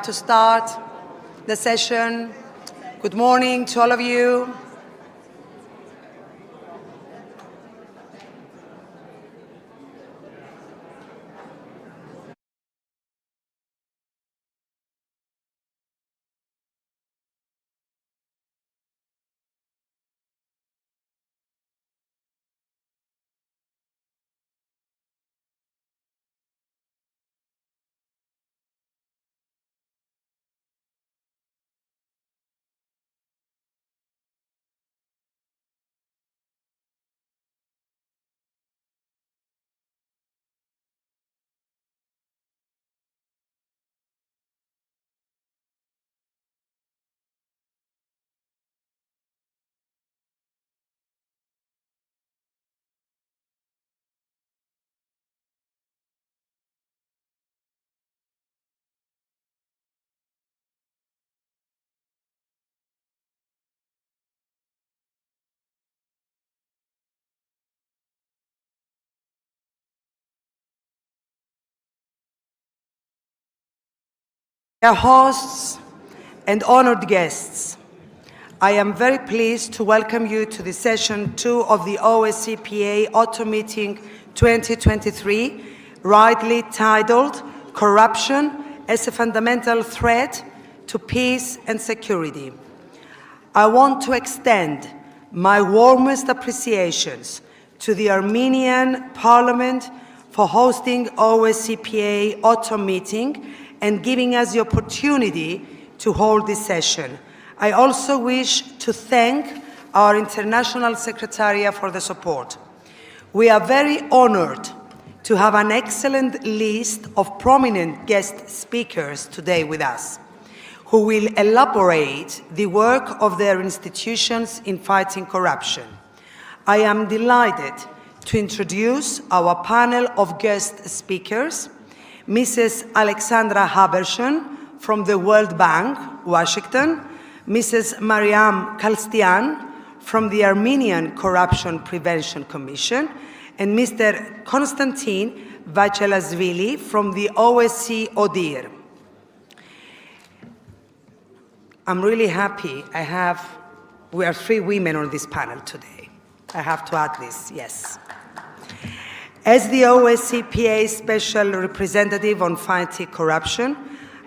To start the session. Good morning to all of you. Dear hosts and honored guests, I am very pleased to welcome you to the session 2 of the OSCPA Autumn Meeting 2023, rightly titled Corruption as a Fundamental Threat to Peace and Security. I want to extend my warmest appreciations to the Armenian Parliament for hosting OSCPA Autumn Meeting and giving us the opportunity to hold this session. I also wish to thank our International Secretariat for the support. We are very honored to have an excellent list of prominent guest speakers today with us, who will elaborate the work of their institutions in fighting corruption. I am delighted to introduce our panel of guest speakers, Mrs. Alexandra Habershon from the World Bank, Washington, Mrs. Mariam Kalstian from the Armenian Corruption Prevention Commission, and Mr. Konstantin Vachelasvili from the OSCE ODIHR. I'm really happy we are 3 women on this panel today. I have to add this, yes. As the OSCPA Special Representative on Fighting Corruption,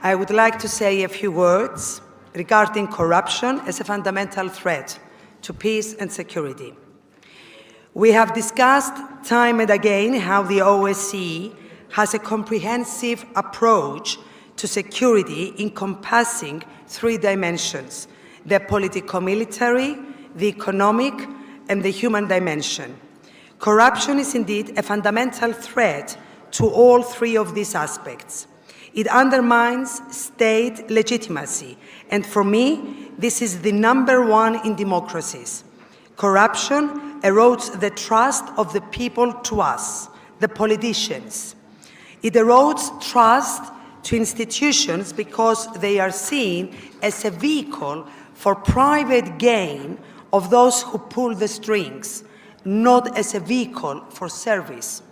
I would like to say a few words regarding corruption as a fundamental threat to peace and security. We have discussed time and again how the OSCE has a comprehensive approach to security encompassing 3 dimensions: the politico-military, the economic, and the human dimension. Corruption is indeed a fundamental threat to all 3 of these aspects. It undermines state legitimacy, and for me, this is the #1 in democracies. Corruption erodes the trust of the people to us, the politicians. It erodes trust to institutions because they are seen as a vehicle for private gain of those who pull the strings, not as a vehicle for service.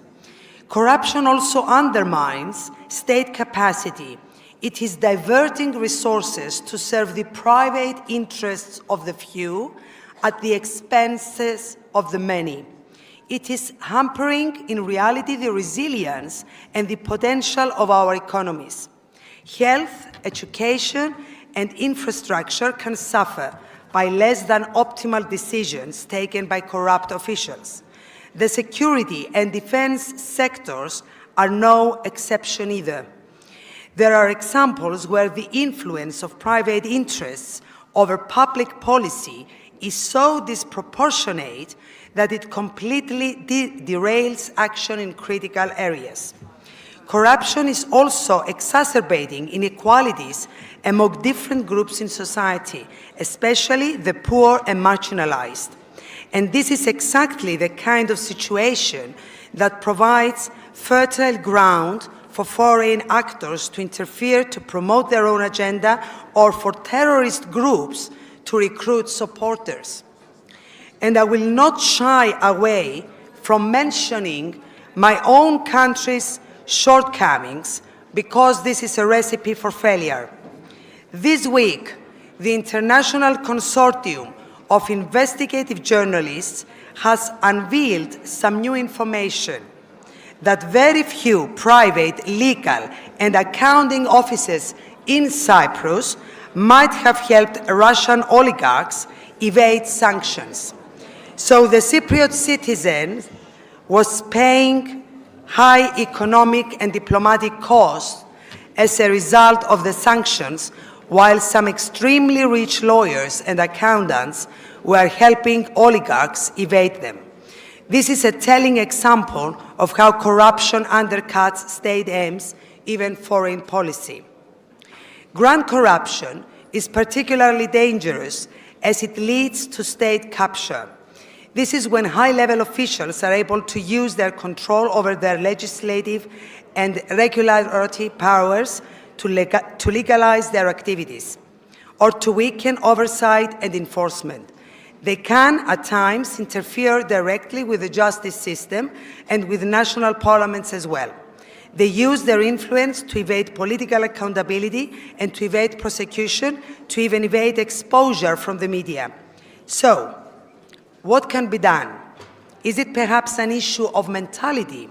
Corruption also undermines state capacity. It is diverting resources to serve the private interests of the few at the expenses of the many. It is hampering, in reality, the resilience and the potential of our economies. Health, education, and infrastructure can suffer by less than optimal decisions taken by corrupt officials. The security and defense sectors are no exception either. There are examples where the influence of private interests over public policy is so disproportionate that it completely derails action in critical areas. Corruption is also exacerbating inequalities among different groups in society, especially the poor and marginalized. And this is exactly the kind of situation that provides fertile ground for foreign actors to interfere to promote their own agenda, or for terrorist groups to recruit supporters. And I will not shy away from mentioning my own country's shortcomings, because this is a recipe for failure. This week, the International Consortium of Investigative Journalists has unveiled some new information that very few private, legal, and accounting offices in Cyprus might have helped Russian oligarchs evade sanctions. So the Cypriot citizen was paying high economic and diplomatic costs as a result of the sanctions, while some extremely rich lawyers and accountants were helping oligarchs evade them. This is a telling example of how corruption undercuts state aims, even foreign policy. Grand corruption is particularly dangerous as it leads to state capture. This is when high-level officials are able to use their control over their legislative and regulatory powers to legalize their activities or to weaken oversight and enforcement. They can, at times, interfere directly with the justice system and with national parliaments as well. They use their influence to evade political accountability and to evade prosecution, to even evade exposure from the media. So, what can be done? Is it perhaps an issue of mentality?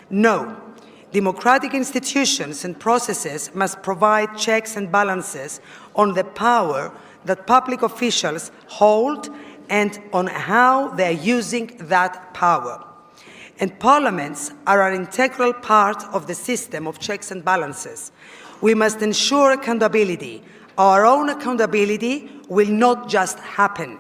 No. Democratic institutions and processes must provide checks and balances on the power that public officials hold and on how they are using that power. And parliaments are an integral part of the system of checks and balances. We must ensure accountability. Our own accountability will not just happen.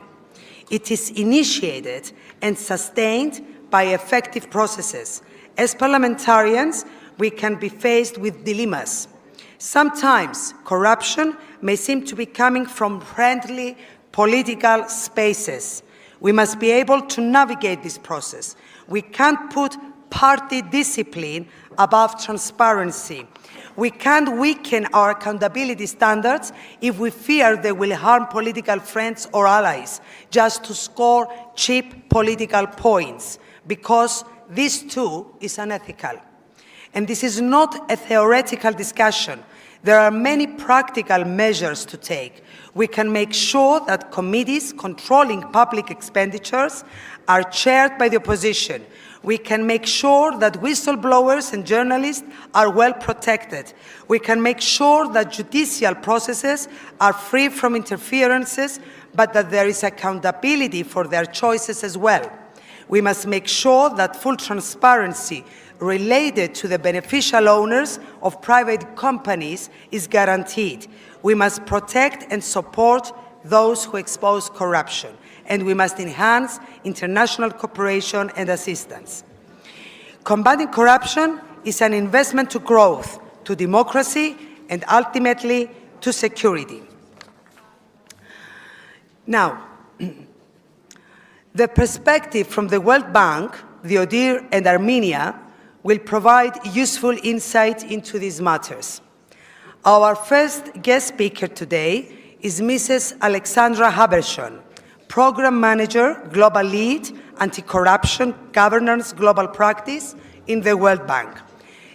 It is initiated and sustained by effective processes. As parliamentarians, we can be faced with dilemmas. Sometimes corruption may seem to be coming from friendly political spaces. We must be able to navigate this process. We can't put party discipline above transparency. We can't weaken our accountability standards if we fear they will harm political friends or allies just to score cheap political points, because this too is unethical. And this is not a theoretical discussion. There are many practical measures to take. We can make sure that committees controlling public expenditures are chaired by the opposition. We can make sure that whistleblowers and journalists are well protected. We can make sure that judicial processes are free from interferences, but that there is accountability for their choices as well. We must make sure that full transparency related to the beneficial owners of private companies is guaranteed. We must protect and support those who expose corruption, and we must enhance international cooperation and assistance. Combating corruption is an investment to growth, to democracy, and ultimately to security. Now, the perspective from the World Bank, the ODIHR, and Armenia will provide useful insight into these matters. Our first guest speaker today is Mrs. Alexandra Habershon, Program Manager, Global Lead, Anti-Corruption, Governance, Global Practice in the World Bank.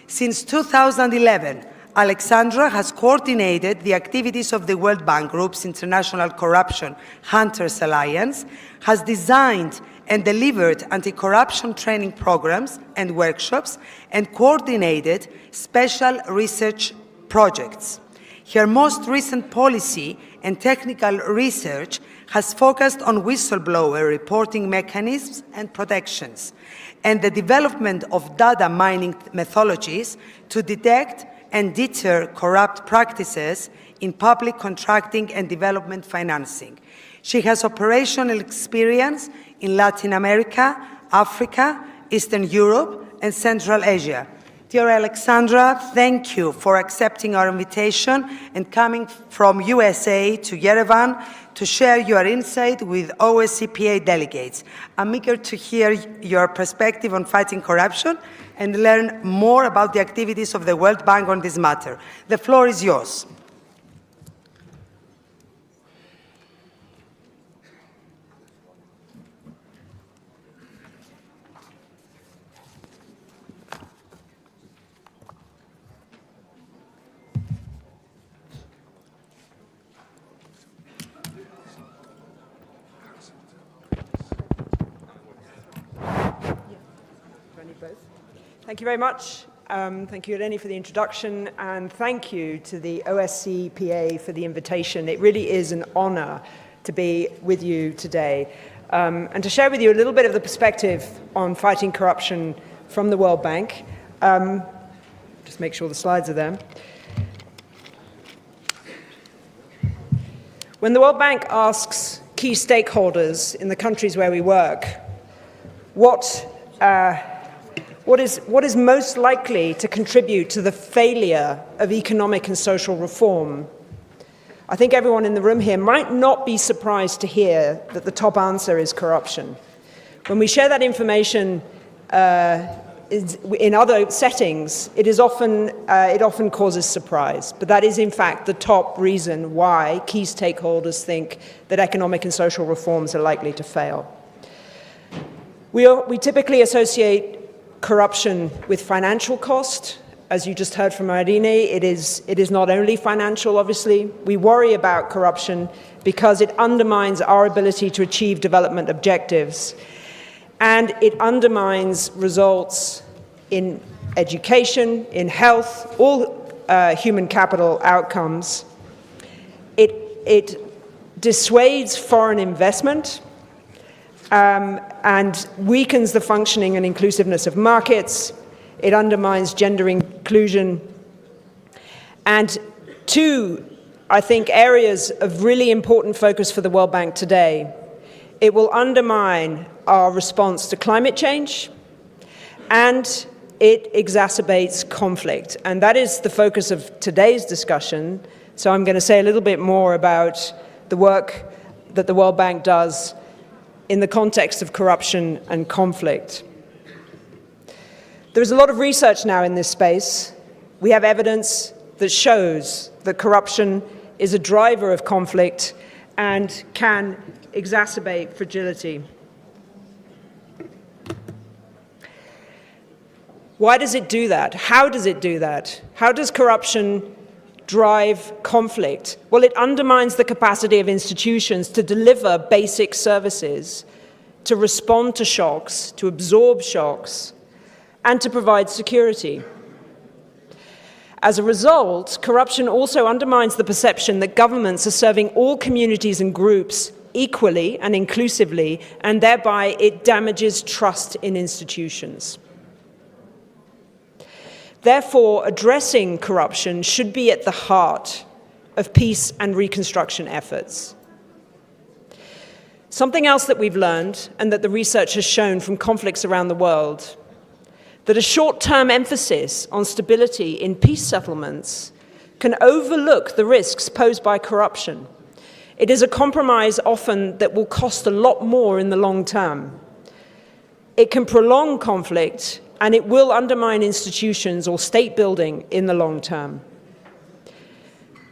Since 2011, Alexandra has coordinated the activities of the World Bank Group's International Corruption Hunters Alliance, has designed and delivered anti-corruption training programs and workshops, and coordinated special research projects. Her most recent policy and technical research has focused on whistleblower reporting mechanisms and protections, and the development of data mining methodologies to detect and deter corrupt practices in public contracting and development financing. She has operational experience in Latin America, Africa, Eastern Europe, and Central Asia. Dear Alexandra, thank you for accepting our invitation and coming from USA to Yerevan to share your insight with OSCPA delegates. I'm eager to hear your perspective on fighting corruption and learn more about the activities of the World Bank on this matter. The floor is yours. Thank you very much. Thank you, Eleni, for the introduction, and thank you to the OSCPA for the invitation. It really is an honor to be with you today and to share with you a little bit of the perspective on fighting corruption from the World Bank. Just make sure the slides are there. When the World Bank asks key stakeholders in the countries where we work what is most likely to contribute to the failure of economic and social reform, I think everyone in the room here might not be surprised to hear that the top answer is corruption. When we share that information in other settings, it often causes surprise. But that is, in fact, the top reason why key stakeholders think that economic and social reforms are likely to fail. We typically associate corruption with financial cost. As you just heard from Irene, it is not only financial, obviously. We worry about corruption because it undermines our ability to achieve development objectives, and it undermines results in education, in health, all human capital outcomes. It dissuades foreign investment, and weakens the functioning and inclusiveness of markets. It undermines gender inclusion. And two, I think, areas of really important focus for the World Bank today. It will undermine our response to climate change, and it exacerbates conflict. And that is the focus of today's discussion. So I'm going to say a little bit more about the work that the World Bank does in the context of corruption and conflict. There's a lot of research now in this space. We have evidence that shows that corruption is a driver of conflict and can exacerbate fragility. Why does it do that? How does it do that? How does corruption drive conflict? Well, it undermines the capacity of institutions to deliver basic services, to respond to shocks, to absorb shocks, and to provide security. As a result, corruption also undermines the perception that governments are serving all communities and groups equally and inclusively, and thereby it damages trust in institutions. Therefore, addressing corruption should be at the heart of peace and reconstruction efforts. Something else that we've learned, and that the research has shown from conflicts around the world, that a short-term emphasis on stability in peace settlements can overlook the risks posed by corruption. It is a compromise often that will cost a lot more in the long term. It can prolong conflict, and it will undermine institutions or state building in the long term.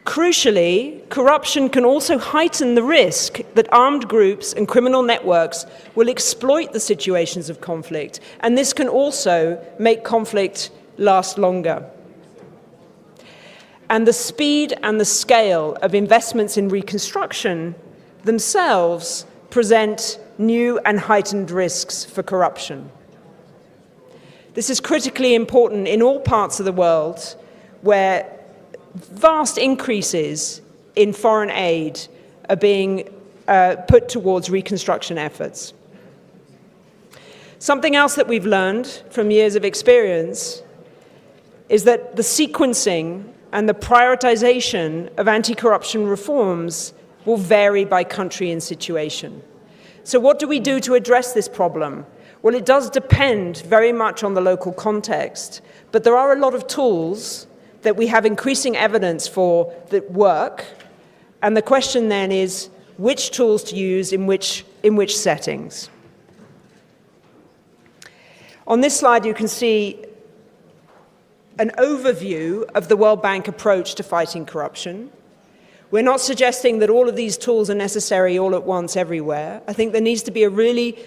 Crucially, corruption can also heighten the risk that armed groups and criminal networks will exploit the situations of conflict, and this can also make conflict last longer. And the speed and the scale of investments in reconstruction themselves present new and heightened risks for corruption. This is critically important in all parts of the world where vast increases in foreign aid are being put towards reconstruction efforts. Something else that we've learned from years of experience is that the sequencing and the prioritization of anti-corruption reforms will vary by country and situation. So what do we do to address this problem? Well, it does depend very much on the local context, but there are a lot of tools that we have increasing evidence for that work, and the question then is which tools to use in which settings. On this slide you can see an overview of the World Bank approach to fighting corruption. We're not suggesting that all of these tools are necessary all at once everywhere. I think there needs to be a really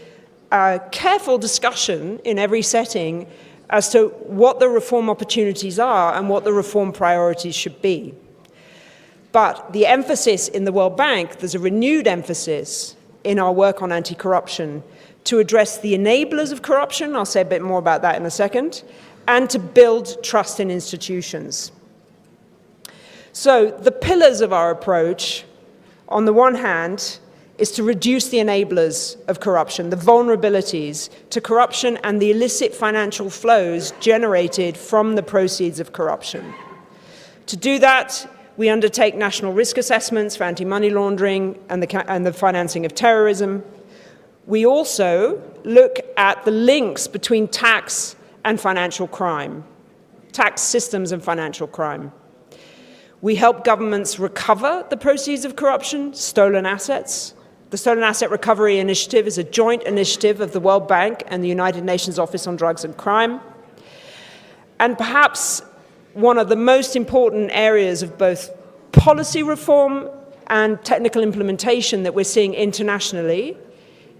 careful discussion in every setting as to what the reform opportunities are and what the reform priorities should be. But the emphasis in the World Bank, there's a renewed emphasis in our work on anti-corruption to address the enablers of corruption, I'll say a bit more about that in a second, and to build trust in institutions. So the pillars of our approach, on the one hand, is to reduce the enablers of corruption, the vulnerabilities to corruption and the illicit financial flows generated from the proceeds of corruption. To do that, we undertake national risk assessments for anti-money laundering and the financing of terrorism. We also look at the links between tax and financial crime, tax systems and financial crime. We help governments recover the proceeds of corruption, stolen assets. The Stolen Asset Recovery Initiative is a joint initiative of the World Bank and the United Nations Office on Drugs and Crime. And perhaps one of the most important areas of both policy reform and technical implementation that we're seeing internationally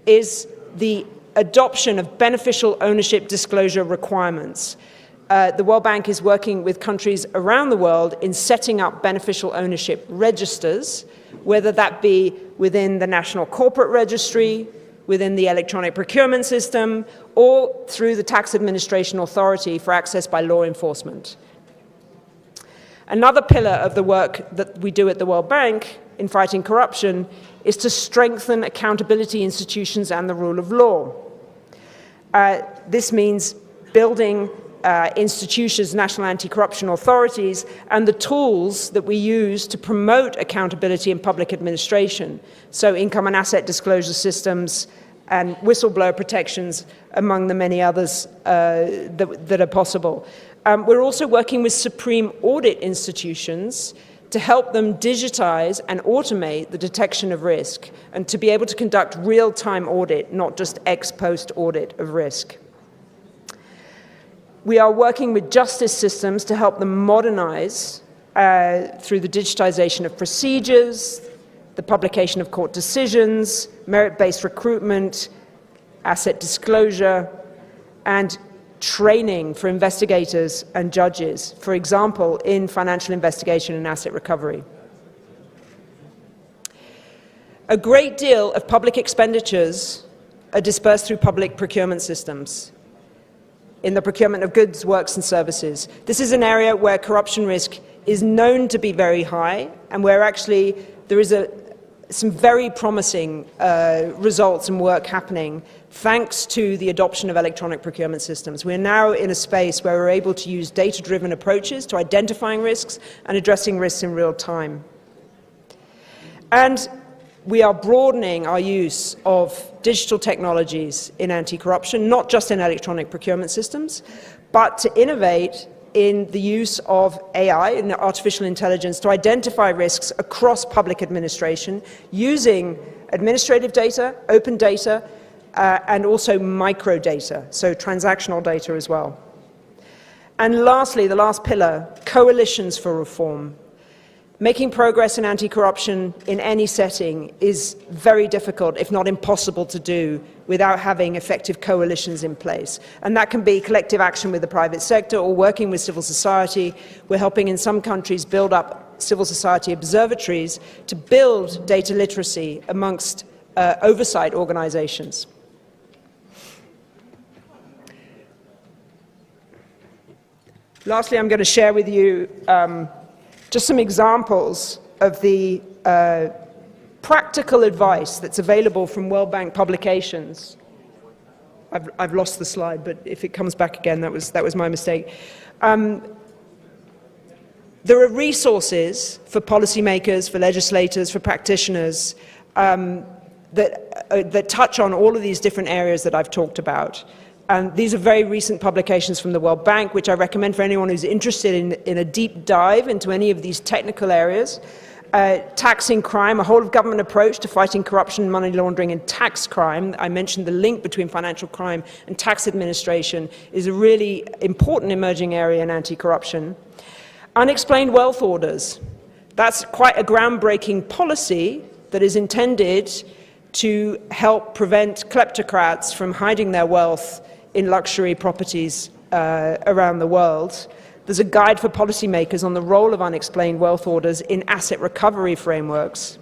is the adoption of beneficial ownership disclosure requirements. The World Bank is working with countries around the world in setting up beneficial ownership registers, whether that be within the National Corporate Registry, within the electronic procurement system, or through the Tax Administration Authority for access by law enforcement. Another pillar of the work that we do at the World Bank in fighting corruption is to strengthen accountability institutions and the rule of law. This means building institutions, national anti-corruption authorities, and the tools that we use to promote accountability in public administration. So income and asset disclosure systems and whistleblower protections, among the many others that are possible. We're also working with supreme audit institutions to help them digitize and automate the detection of risk and to be able to conduct real-time audit, not just ex-post audit of risk. We are working with justice systems to help them modernize through the digitization of procedures, the publication of court decisions, merit-based recruitment, asset disclosure, and training for investigators and judges, for example, in financial investigation and asset recovery. A great deal of public expenditures are dispersed through public procurement systems in the procurement of goods, works, and services. This is an area where corruption risk is known to be very high and where actually there is some very promising results and work happening thanks to the adoption of electronic procurement systems. We're now in a space where we're able to use data-driven approaches to identifying risks and addressing risks in real time. And we are broadening our use of digital technologies in anti-corruption, not just in electronic procurement systems, but to innovate in the use of AI and artificial intelligence to identify risks across public administration using administrative data, open data, and also microdata, so transactional data as well. And lastly, the last pillar, coalitions for reform. Making progress in anti-corruption in any setting is very difficult, if not impossible to do, without having effective coalitions in place. And that can be collective action with the private sector or working with civil society. We're helping in some countries build up civil society observatories to build data literacy amongst oversight organizations. Lastly, I'm going to share with you just some examples of the practical advice that's available from World Bank publications. I've lost the slide, but if it comes back again, that was my mistake. There are resources for policymakers, for legislators, for practitioners that touch on all of these different areas that I've talked about. And these are very recent publications from the World Bank, which I recommend for anyone who's interested in a deep dive into any of these technical areas. Taxing crime, a whole-of-government approach to fighting corruption, money laundering, and tax crime. I mentioned the link between financial crime and tax administration is a really important emerging area in anti-corruption. Unexplained wealth orders. That's quite a groundbreaking policy that is intended to help prevent kleptocrats from hiding their wealth in luxury properties around the world. There's a guide for policymakers on the role of unexplained wealth orders in asset recovery frameworks.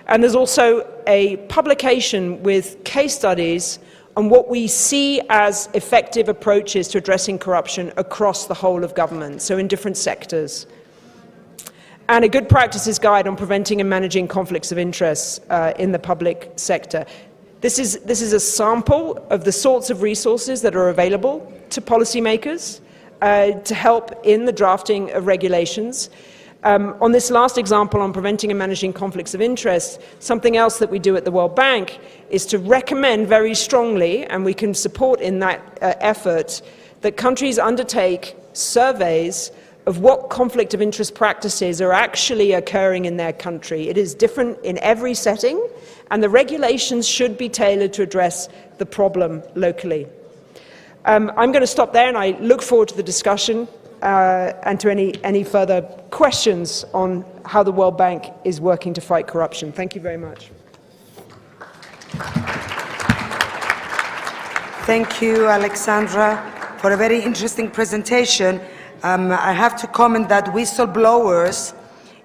And there's also a publication with case studies and what we see as effective approaches to addressing corruption across the whole of government, so in different sectors. And a good practices guide on preventing and managing conflicts of interest in the public sector. This is a sample of the sorts of resources that are available to policymakers to help in the drafting of regulations. On this last example on preventing and managing conflicts of interest, something else that we do at the World Bank is to recommend very strongly, and we can support in that effort, that countries undertake surveys of what conflict of interest practices are actually occurring in their country. It is different in every setting, and the regulations should be tailored to address the problem locally. I'm going to stop there, and I look forward to the discussion and to any further questions on how the World Bank is working to fight corruption. Thank you very much. Thank you, Alexandra, for a very interesting presentation. I have to comment that whistleblowers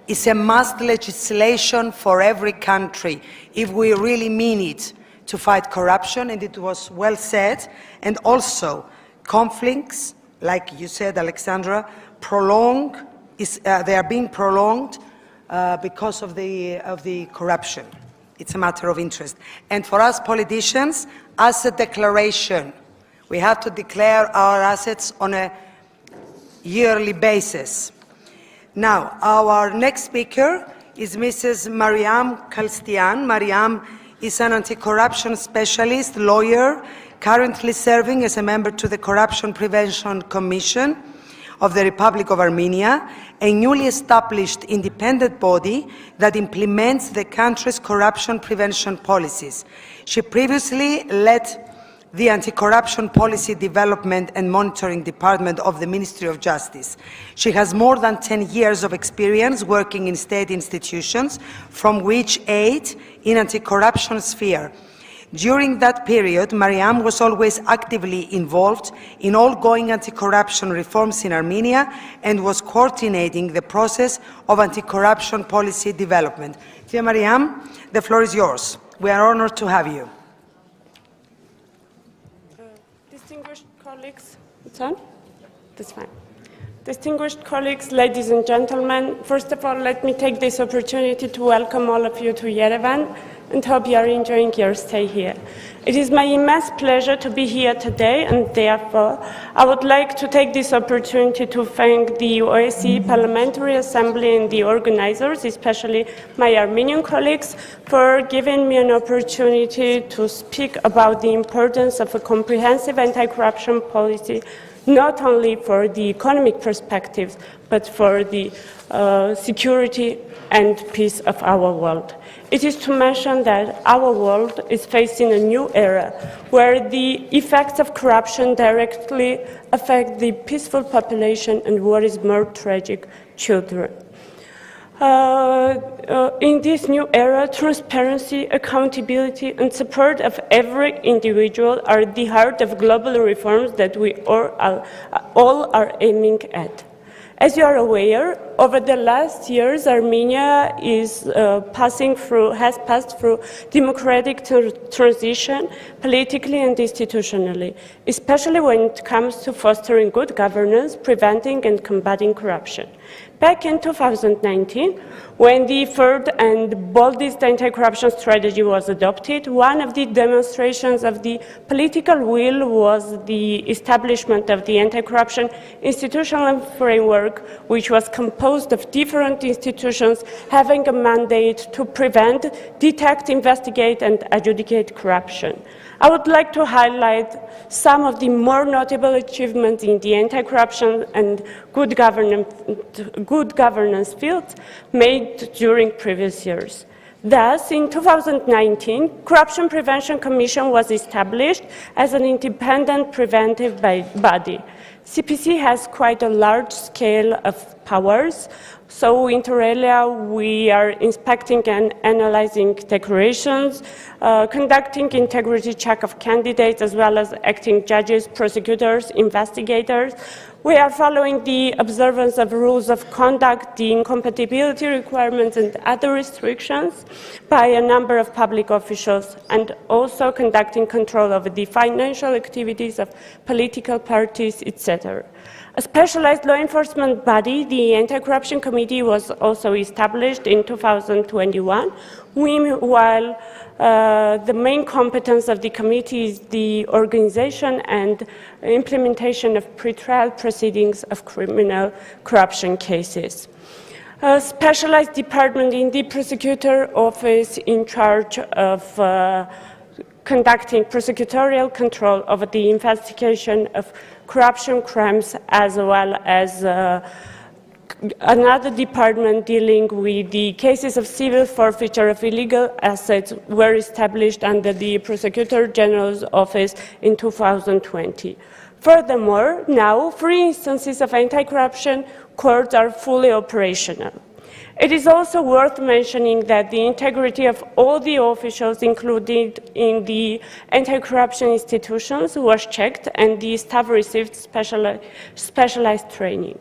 is a must legislation for every country if we really mean it to fight corruption, and it was well said. And also, conflicts, like you said, Alexandra, they are being prolonged because of the corruption. It's a matter of interest. And for us politicians, asset declaration. We have to declare our assets on a yearly basis. Now, our next speaker is Mrs. Mariam Kalstian. Mariam is an anti-corruption specialist, lawyer, currently serving as a member to the Corruption Prevention Commission of the Republic of Armenia, a newly established independent body that implements the country's corruption prevention policies. She previously led the Anti-Corruption Policy Development and Monitoring Department of the Ministry of Justice. She has more than 10 years of experience working in state institutions, from which 8 in anti-corruption sphere. During that period, Mariam was always actively involved in ongoing anti-corruption reforms in Armenia and was coordinating the process of anti-corruption policy development. Dear Mariam, the floor is yours. We are honored to have you. Distinguished colleagues, it's on? That's fine. Distinguished colleagues, ladies and gentlemen, first of all, let me take this opportunity to welcome all of you to Yerevan and hope you are enjoying your stay here. It is my immense pleasure to be here today, and therefore I would like to take this opportunity to thank the OSCE Parliamentary Assembly and the organizers, especially my Armenian colleagues, for giving me an opportunity to speak about the importance of a comprehensive anti-corruption policy, not only for the economic perspectives, but for the security and peace of our world. It is to mention that our world is facing a new era where the effects of corruption directly affect the peaceful population and, what is more tragic, children. In this new era, transparency, accountability, and support of every individual are the heart of global reforms that we all are aiming at. As you are aware, over the last years, Armenia has passed through democratic transition, politically and institutionally, especially when it comes to fostering good governance, preventing and combating corruption. Back in 2019, when the third and boldest anti-corruption strategy was adopted, one of the demonstrations of the political will was the establishment of the anti-corruption institutional framework, which was composed of different institutions having a mandate to prevent, detect, investigate, and adjudicate corruption. I would like to highlight some of the more notable achievements in the anti-corruption and good governance fields made during previous years. Thus, in 2019, Corruption Prevention Commission was established as an independent preventive body. CPC has quite a large scale of powers. So inter alia, we are inspecting and analyzing declarations, conducting integrity check of candidates, as well as acting judges, prosecutors, investigators. We are following the observance of rules of conduct, the incompatibility requirements, and other restrictions by a number of public officials, and also conducting control over the financial activities of political parties, etc. A specialized law enforcement body, the Anti-Corruption Committee, was also established in 2021. Meanwhile, the main competence of the committee is the organization and implementation of pretrial proceedings of criminal corruption cases. A specialized department in the prosecutor office in charge of conducting prosecutorial control over the investigation of corruption crimes, as well as another department dealing with the cases of civil forfeiture of illegal assets were established under the Prosecutor General's office in 2020. Furthermore, now 3 instances of anti-corruption courts are fully operational. It is also worth mentioning that the integrity of all the officials included in the anti-corruption institutions was checked, and the staff received specialized training.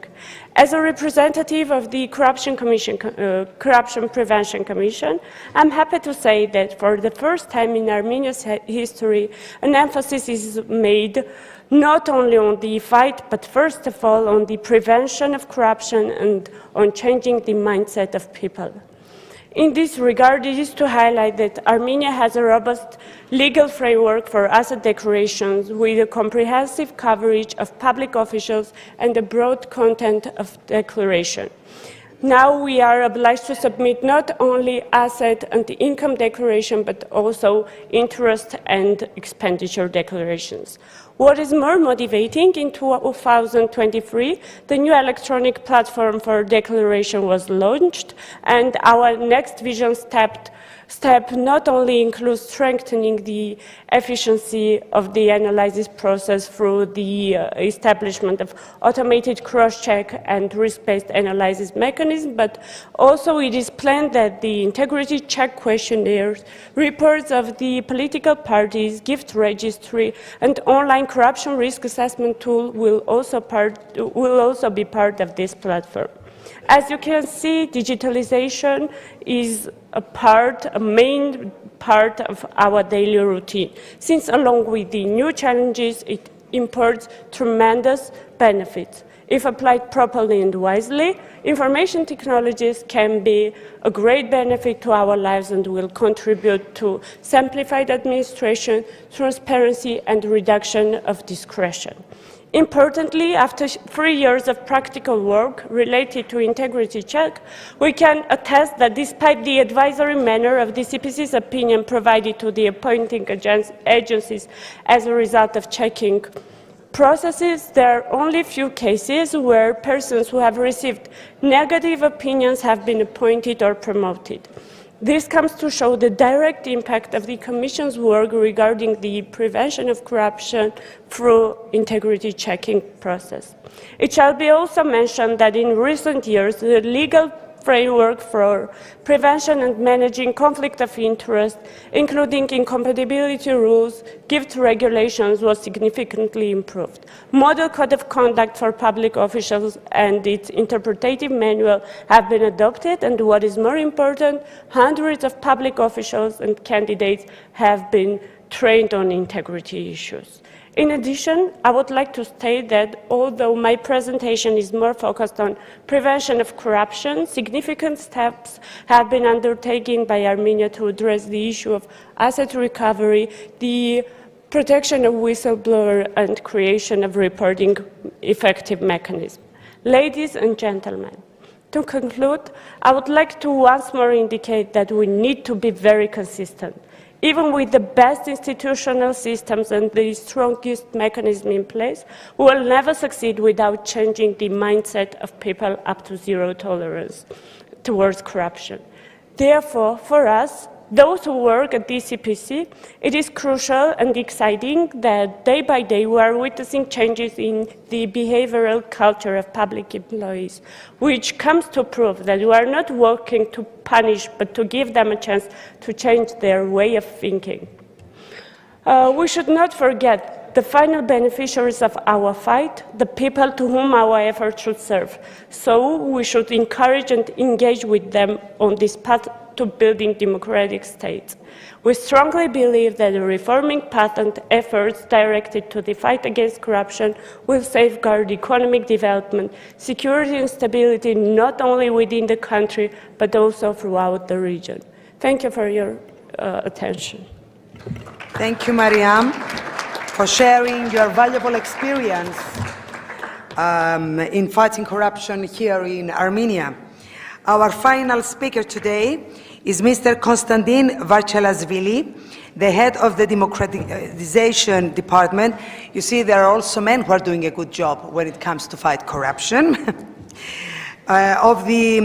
As a representative of the Corruption Prevention Commission, I'm happy to say that for the first time in Armenia's history, an emphasis is made not only on the fight, but first of all on the prevention of corruption and on changing the mindset of people. In this regard, it is to highlight that Armenia has a robust legal framework for asset declarations with a comprehensive coverage of public officials and a broad content of declaration. Now we are obliged to submit not only asset and income declaration, but also interest and expenditure declarations. What is more motivating, in 2023, the new electronic platform for declaration was launched, and our next vision step not only includes strengthening the efficiency of the analysis process through the establishment of automated cross-check and risk-based analysis mechanism, but also it is planned that the integrity check questionnaires, reports of the political parties, gift registry, and online corruption risk assessment tool will also be part of this platform. As you can see, digitalization is a main part of our daily routine, since along with the new challenges, it imparts tremendous benefits. If applied properly and wisely, information technologies can be a great benefit to our lives and will contribute to simplified administration, transparency, and reduction of discretion. Importantly, after 3 years of practical work related to integrity check, we can attest that despite the advisory manner of the CPC's opinion provided to the appointing agencies as a result of checking processes, there are only few cases where persons who have received negative opinions have been appointed or promoted. This comes to show the direct impact of the Commission's work regarding the prevention of corruption through integrity checking process. It shall be also mentioned that in recent years, the legal framework for prevention and managing conflict of interest, including incompatibility rules, gift regulations, was significantly improved. Model Code of Conduct for public officials and its interpretative manual have been adopted, and what is more important, hundreds of public officials and candidates have been trained on integrity issues. In addition, I would like to state that although my presentation is more focused on prevention of corruption, significant steps have been undertaken by Armenia to address the issue of asset recovery, the protection of whistleblowers, and creation of reporting effective mechanisms. Ladies and gentlemen, to conclude, I would like to once more indicate that we need to be very consistent. Even with the best institutional systems and the strongest mechanism in place, we will never succeed without changing the mindset of people up to zero tolerance towards corruption. Therefore, for us, those who work at DCPC, it is crucial and exciting that day by day we are witnessing changes in the behavioral culture of public employees, which comes to prove that we are not working to punish, but to give them a chance to change their way of thinking. We should not forget the final beneficiaries of our fight, the people to whom our efforts should serve. So we should encourage and engage with them on this path to building democratic states. We strongly believe that the reforming path and efforts directed to the fight against corruption will safeguard economic development, security and stability not only within the country, but also throughout the region. Thank you for your attention. Thank you, Mariam, for sharing your valuable experience in fighting corruption here in Armenia. Our final speaker today is Mr. Konstantin Varchelasvili, the head of the Democratization Department. You see, there are also men who are doing a good job when it comes to fight corruption. Of the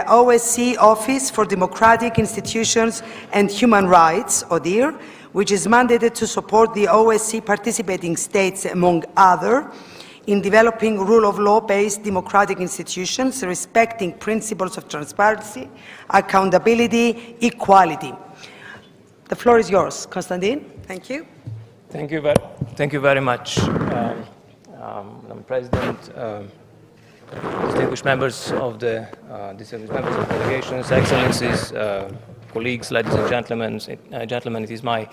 OSCE Office for Democratic Institutions and Human Rights, ODIHR, which is mandated to support the OSCE participating states, among others, in developing rule of law-based democratic institutions, respecting principles of transparency, accountability, equality. The floor is yours, Konstantin. Thank you. Thank you very much, Madam President, distinguished members of the delegations, excellencies, colleagues, ladies and gentlemen. It is my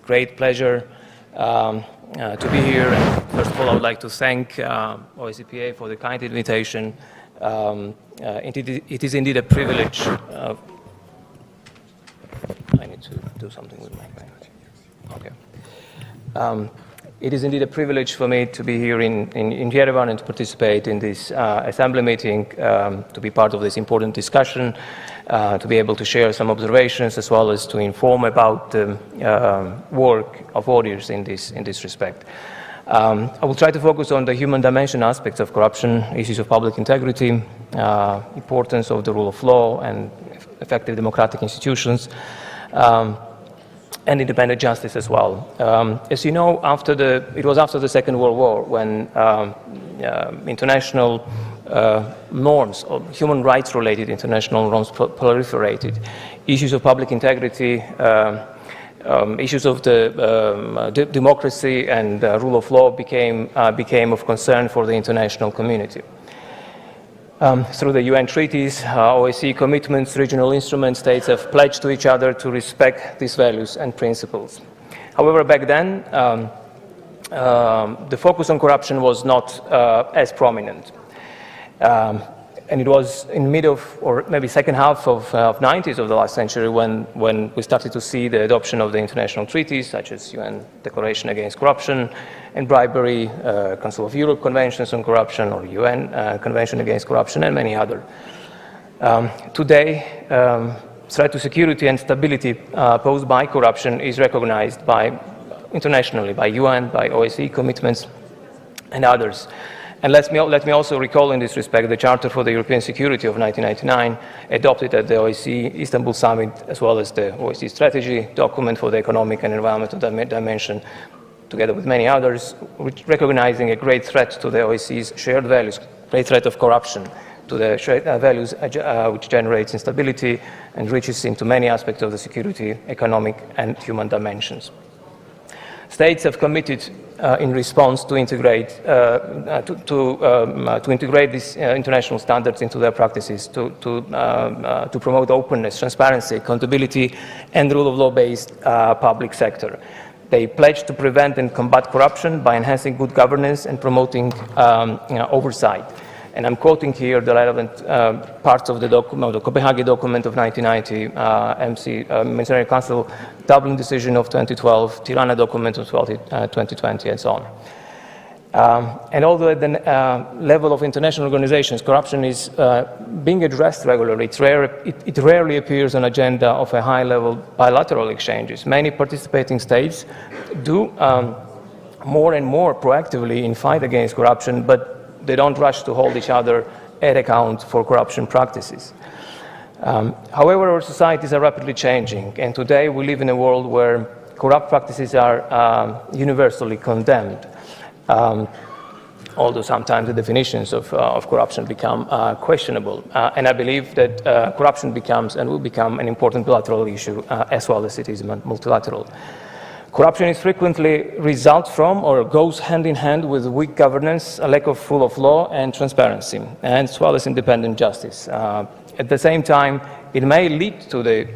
great pleasure to be here. And first of all, I would like to thank OSCPA for the kind invitation. It is indeed a privilege. I need to do something with my pen. Okay. It is indeed a privilege for me to be here in Yerevan and to participate in this assembly meeting, to be part of this important discussion, to be able to share some observations as well as to inform about the work of audiors in this respect. I will try to focus on the human dimension aspects of corruption, issues of public integrity, importance of the rule of law and effective democratic institutions, and independent justice as well. As you know, it was after the Second World War when international norms, or human rights-related international norms proliferated. Issues of public integrity, issues of the democracy and rule of law became of concern for the international community. Through the UN treaties, OSCE commitments, regional instruments, states have pledged to each other to respect these values and principles. However, back then, the focus on corruption was not as prominent. And it was in mid of, or maybe second half of 90s of the last century when we started to see the adoption of the international treaties, such as UN Declaration Against Corruption and Bribery, Council of Europe Conventions on Corruption, or UN Convention Against Corruption, and many other. Today, threat to security and stability posed by corruption is recognized internationally by UN, by OSCE commitments, and others. And let me also recall in this respect the Charter for the European Security of 1999, adopted at the OSCE Istanbul Summit, as well as the OSCE Strategy document for the economic and environmental dimension, together with many others, recognizing a great threat to the OSCE's shared values, great threat of corruption to the shared values which generates instability and reaches into many aspects of the security, economic and human dimensions. States have committed in response to integrate these international standards into their practices, to promote openness, transparency, accountability, and rule of law-based public sector. They pledge to prevent and combat corruption by enhancing good governance and promoting oversight. And I'm quoting here the relevant parts of the document, the Copenhagen document of 1990, Ministerial Council Dublin decision of 2012, Tirana document of 2020, and so on. And although at the level of international organizations, corruption is being addressed regularly, it rarely appears on agenda of a high-level bilateral exchanges. Many participating states do more and more proactively in fight against corruption, but they don't rush to hold each other at account for corruption practices. However, our societies are rapidly changing, and today we live in a world where corrupt practices are universally condemned. Although sometimes the definitions of corruption become questionable. And I believe that corruption becomes and will become an important bilateral issue as well as it is multilateral. Corruption is frequently results from or goes hand in hand with weak governance, a lack of rule of law and transparency, and as well as independent justice. At the same time, it may lead to the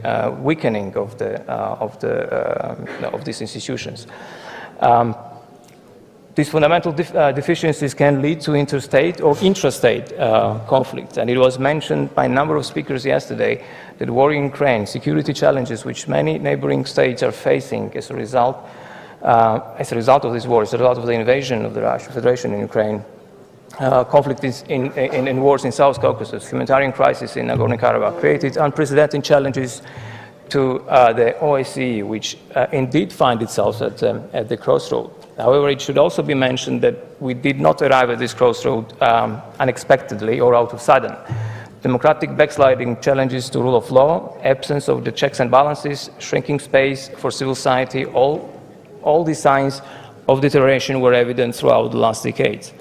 weakening of these institutions. These fundamental deficiencies can lead to interstate or intrastate conflicts. And it was mentioned by a number of speakers yesterday that war in Ukraine, security challenges which many neighboring states are facing as a result of this war, as a result of the invasion of the Russian Federation in Ukraine, conflict in wars in South Caucasus, humanitarian crisis in Nagorno-Karabakh, created unprecedented challenges to the OSCE, which indeed find itself at the crossroad. However, it should also be mentioned that we did not arrive at this crossroad unexpectedly or out of sudden. Democratic backsliding, challenges to rule of law, absence of the checks and balances, shrinking space for civil society, all these signs of deterioration were evident throughout the last decades.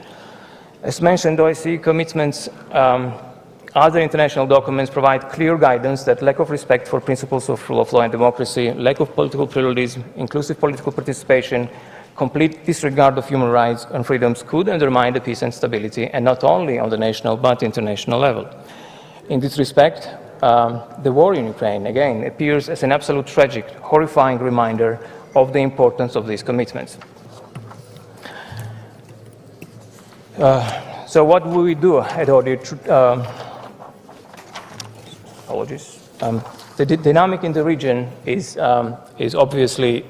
As mentioned, OSCE commitments, other international documents provide clear guidance that lack of respect for principles of rule of law and democracy, lack of political pluralism, inclusive political participation, complete disregard of human rights and freedoms could undermine the peace and stability, and not only on the national but international level. In this respect, the war in Ukraine, again, appears as an absolute tragic, horrifying reminder of the importance of these commitments. So what will we do at ODIHR? The dynamic in the region is obviously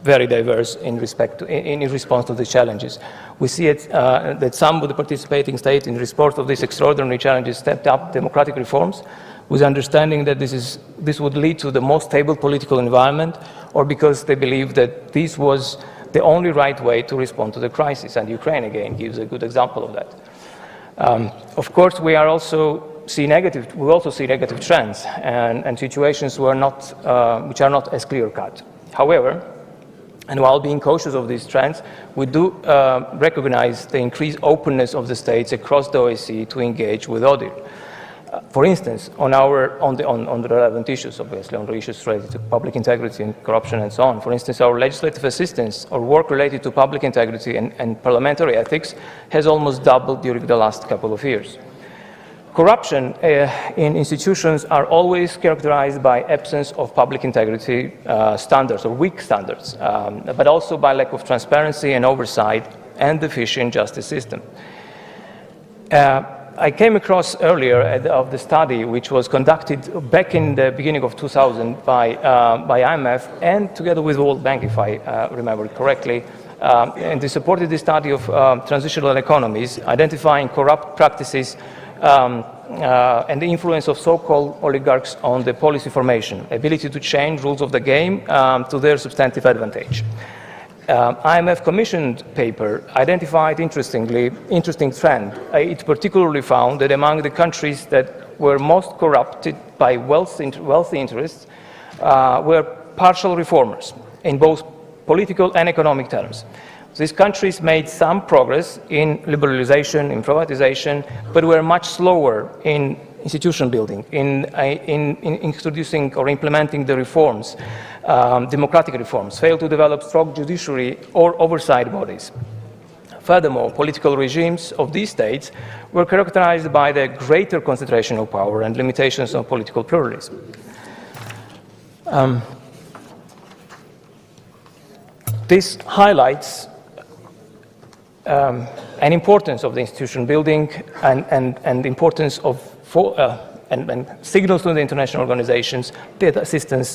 very diverse in response to the challenges. We see that some of the participating states in response to these extraordinary challenges stepped up democratic reforms with understanding that this would lead to the most stable political environment, or because they believe that this was the only right way to respond to the crisis. And Ukraine, again, gives a good example of that. Of course, we also see negative trends and situations which are not as clear-cut. However, and while being cautious of these trends, we do recognize the increased openness of the states across the OSCE to engage with ODIHR. For instance, on the relevant issues, obviously, on the issues related to public integrity and corruption and so on. For instance, our legislative assistance or work related to public integrity and parliamentary ethics has almost doubled during the last couple of years. Corruption in institutions are always characterized by absence of public integrity standards or weak standards, but also by lack of transparency and oversight and deficient justice system. I came across earlier of the study which was conducted back in the beginning of 2000 by IMF and together with the World Bank, if I remember correctly, and they supported the study of transitional economies, identifying corrupt practices and the influence of so-called oligarchs on the policy formation, ability to change rules of the game to their substantive advantage. IMF commissioned paper identified interesting trend. It particularly found that among the countries that were most corrupted by wealthy interests were partial reformers in both political and economic terms. These countries made some progress in liberalization, in privatization, but were much slower in institution building, in introducing or implementing the reforms, democratic reforms, failed to develop strong judiciary or oversight bodies. Furthermore, political regimes of these states were characterized by the greater concentration of power and limitations on political pluralism. This highlights an importance of the institution building and importance of and signals to the international organizations the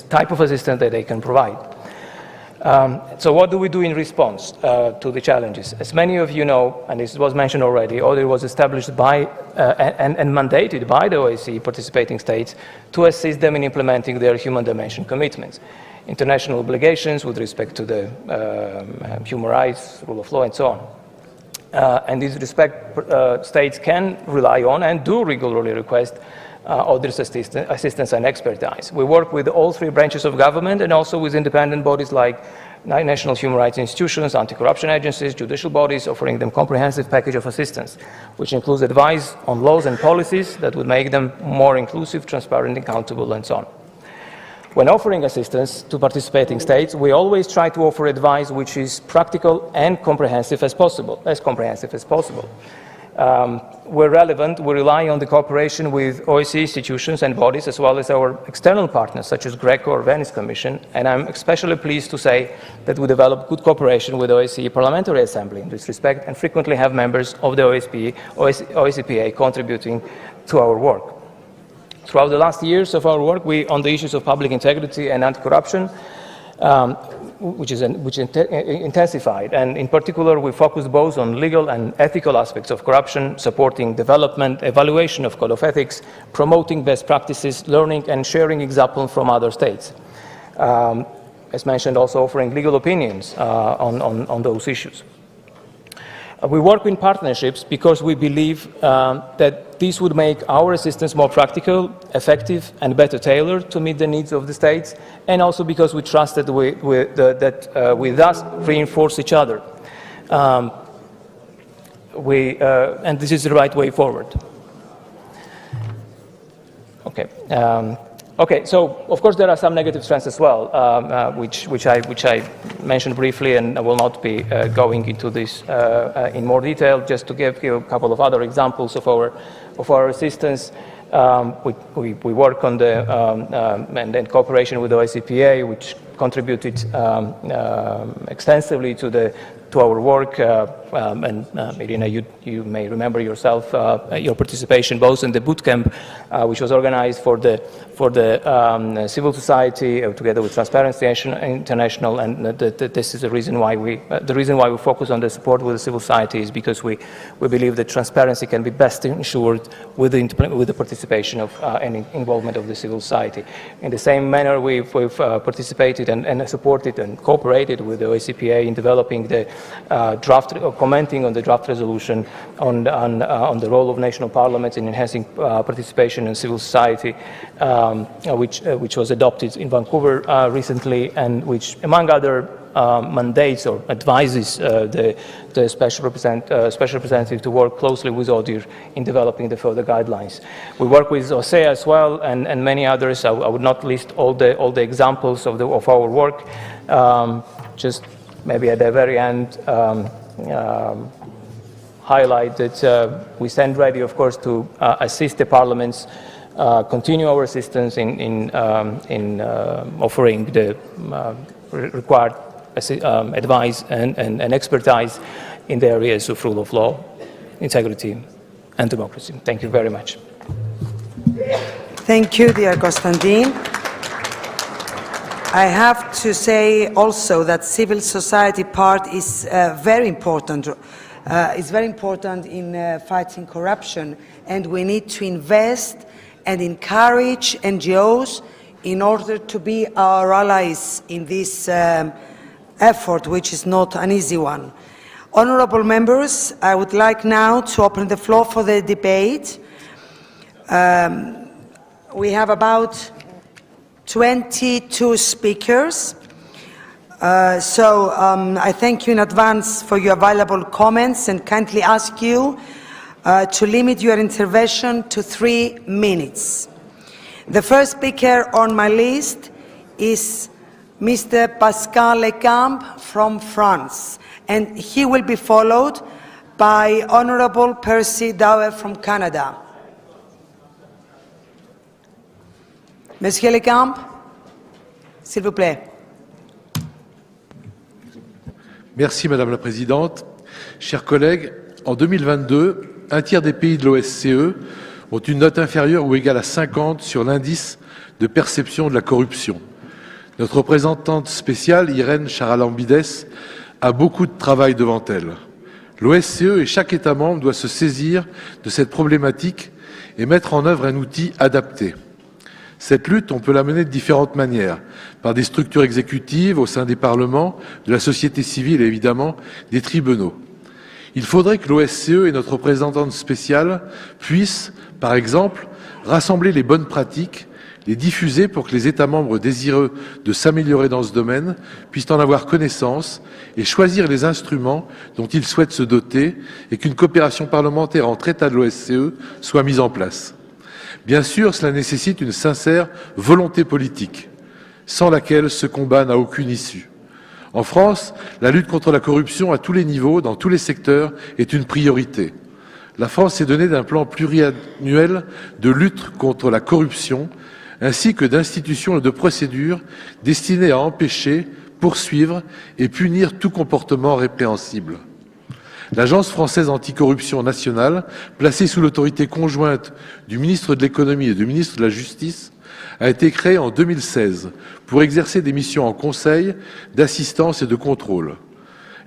type of assistance that they can provide. So what do we do in response to the challenges? As many of you know, and this was mentioned already, ODIHR was established by and mandated by the OSCE participating states to assist them in implementing their human dimension commitments, international obligations with respect to the human rights, rule of law, and so on. And in this respect, states can rely on and do regularly request others' assistance and expertise. We work with all three branches of government and also with independent bodies like national human rights institutions, anti-corruption agencies, judicial bodies, offering them comprehensive package of assistance, which includes advice on laws and policies that would make them more inclusive, transparent, accountable, and so on. When offering assistance to participating states, we always try to offer advice which is practical and comprehensive as possible. Where relevant, we rely on the cooperation with OSCE institutions and bodies, as well as our external partners, such as GRECO or Venice Commission, and I'm especially pleased to say that we develop good cooperation with OSCE Parliamentary Assembly in this respect, and frequently have members of the OSCPA contributing to our work. Throughout the last years of our work, on the issues of public integrity and anti-corruption, which intensified, and in particular we focused both on legal and ethical aspects of corruption, supporting development, evaluation of code of ethics, promoting best practices, learning and sharing examples from other states. As mentioned, also offering legal opinions on those issues. We work in partnerships because we believe that this would make our assistance more practical, effective, and better tailored to meet the needs of the states, and also because we trust that we thus reinforce each other. And this is the right way forward. Okay. Okay, so of course there are some negative trends as well, which I mentioned briefly, and I will not be going into this in more detail. Just to give you a couple of other examples of our assistance, we work on the and in cooperation with the OSCPA, which contributed extensively to our work. And Irina, you may remember yourself your participation both in the boot camp, which was organized for the civil society together with Transparency International, and this is the reason why we focus on the support with the civil society is because we believe that transparency can be best ensured with the participation of and involvement of the civil society. In the same manner, we've participated and supported and cooperated with the OSCPA in developing the draft, commenting on the draft resolution on the role of national parliaments in enhancing participation in civil society, which was adopted in Vancouver recently, and which, among other mandates or advises the special representative to work closely with ODIHR in developing the further guidelines. We work with OSCE as well, and many others. I would not list all the examples of our work. Just maybe at the very end, highlight that we stand ready, of course, to assist the parliaments, continue our assistance in offering the required advice and expertise in the areas of rule of law, integrity, and democracy. Thank you very much. Thank you, dear Konstantin. I have to say also that civil society part is very important. It's very important in fighting corruption, and we need to invest and encourage NGOs in order to be our allies in this effort, which is not an easy one. Honourable members, I would like now to open the floor for the debate. We have about 22 speakers. So I thank you in advance for your valuable comments and kindly ask you to limit your intervention to 3 minutes. The first speaker on my list is Mr. Pascal Lecamp from France, and he will be followed by Honourable Percy Dower from Canada. Monsieur Lecamp, s'il vous plaît. Merci Madame la Présidente. Chers collègues, en 2022, un tiers des pays de l'OSCE ont une note inférieure ou égale à 50 sur l'indice de perception de la corruption. Notre représentante spéciale, Irène Charalambides, a beaucoup de travail devant elle. L'OSCE et chaque État membre doit se saisir de cette problématique et mettre en œuvre un outil adapté. Cette lutte, on peut la mener de différentes manières, par des structures exécutives au sein des parlements, de la société civile et évidemment des tribunaux. Il faudrait que l'OSCE et notre représentante spéciale puissent, par exemple, rassembler les bonnes pratiques, les diffuser pour que les États membres désireux de s'améliorer dans ce domaine puissent en avoir connaissance et choisir les instruments dont ils souhaitent se doter et qu'une coopération parlementaire entre États de l'OSCE soit mise en place. Bien sûr, cela nécessite une sincère volonté politique, sans laquelle ce combat n'a aucune issue. En France, la lutte contre la corruption à tous les niveaux, dans tous les secteurs, est une priorité. La France s'est donnée d'un plan pluriannuel de lutte contre la corruption, ainsi que d'institutions et de procédures destinées à empêcher, poursuivre et punir tout comportement répréhensible. L'Agence française anticorruption nationale, placée sous l'autorité conjointe du ministre de l'économie et du ministre de la Justice, a été créée en 2016 pour exercer des missions en conseil, d'assistance et de contrôle.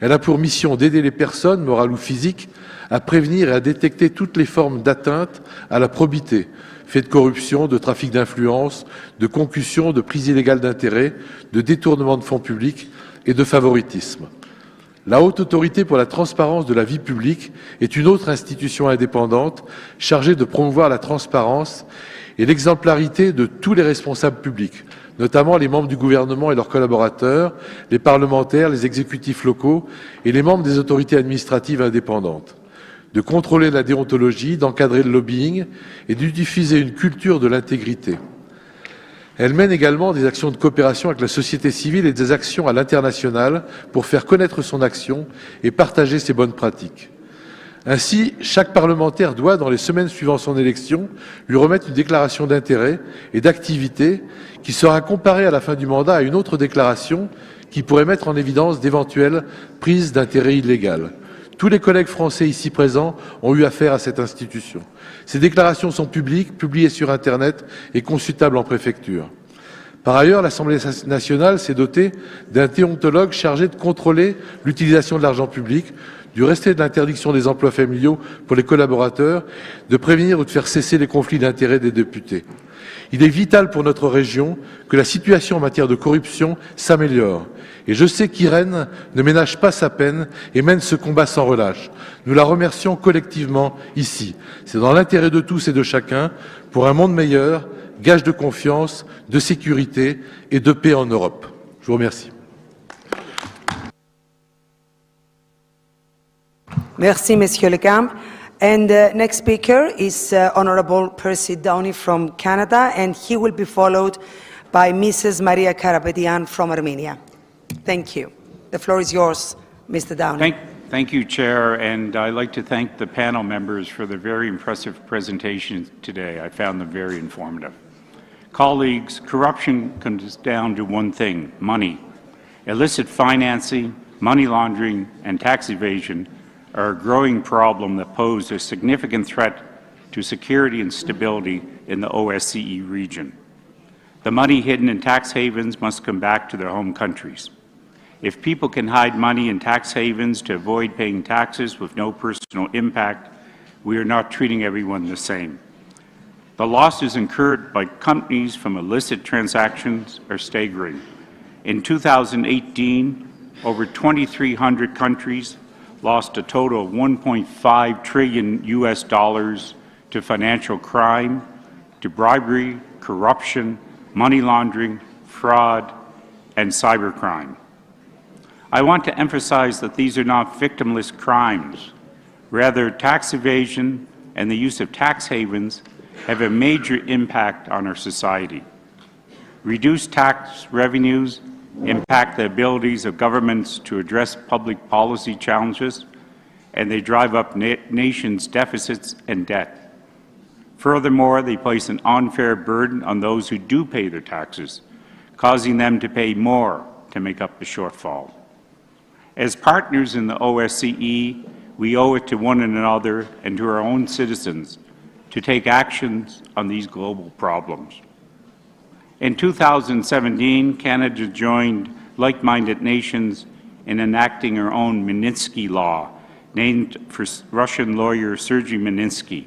Elle a pour mission d'aider les personnes, morales ou physiques, à prévenir et à détecter toutes les formes d'atteinte à la probité, faits de corruption, de trafic d'influence, de concussion, de prise illégale d'intérêt, de détournement de fonds publics et de favoritisme. La Haute Autorité pour la transparence de la vie publique est une autre institution indépendante chargée de promouvoir la transparence et l'exemplarité de tous les responsables publics, notamment les membres du gouvernement et leurs collaborateurs, les parlementaires, les exécutifs locaux et les membres des autorités administratives indépendantes, de contrôler la déontologie, d'encadrer le lobbying et de diffuser une culture de l'intégrité. Elle mène également des actions de coopération avec la société civile et des actions à l'international pour faire connaître son action et partager ses bonnes pratiques. Ainsi, chaque parlementaire doit, dans les semaines suivant son élection, lui remettre une déclaration d'intérêt et d'activité qui sera comparée à la fin du mandat à une autre déclaration qui pourrait mettre en évidence d'éventuelles prises d'intérêt illégales. Tous les collègues français ici présents ont eu affaire à cette institution. Ces déclarations sont publiques, publiées sur Internet et consultables en préfecture. Par ailleurs, l'Assemblée nationale s'est dotée d'un déontologue chargé de contrôler l'utilisation de l'argent public, du respect de l'interdiction des emplois familiaux pour les collaborateurs, de prévenir ou de faire cesser les conflits d'intérêts des députés. Il est vital pour notre région que la situation en matière de corruption s'améliore. Et je sais qu'Irène ne ménage pas sa peine et mène ce combat sans relâche. Nous la remercions collectivement ici. C'est dans l'intérêt de tous et de chacun pour un monde meilleur, gage de confiance, de sécurité et de paix en Europe. Je vous remercie. Merci, Monsieur Le Camp. And the next speaker is Honorable Percy Downey from Canada, and he will be followed by Mrs. Maria Karapetian from Armenia. Thank you. The floor is yours, Mr. Downey. Thank you, Chair, and I'd like to thank the panel members for their very impressive presentations today. I found them very informative. Colleagues, corruption comes down to one thing: money. Illicit financing, money laundering, and tax evasion are a growing problem that pose a significant threat to security and stability in the OSCE region. The money hidden in tax havens must come back to their home countries. If people can hide money in tax havens to avoid paying taxes with no personal impact, we are not treating everyone the same. The losses incurred by companies from illicit transactions are staggering. In 2018, over 2,300 countries lost a total of $1.5 trillion to financial crime, to bribery, corruption, money laundering, fraud, and cybercrime. I want to emphasize that these are not victimless crimes. Rather, tax evasion and the use of tax havens have a major impact on our society. Reduced tax revenues impact the abilities of governments to address public policy challenges, and they drive up nations' deficits and debt. Furthermore, they place an unfair burden on those who do pay their taxes, causing them to pay more to make up the shortfall. As partners in the OSCE, we owe it to one another and to our own citizens to take actions on these global problems. In 2017, Canada joined like-minded nations in enacting our own Magnitsky Law, named for Russian lawyer Sergei Magnitsky.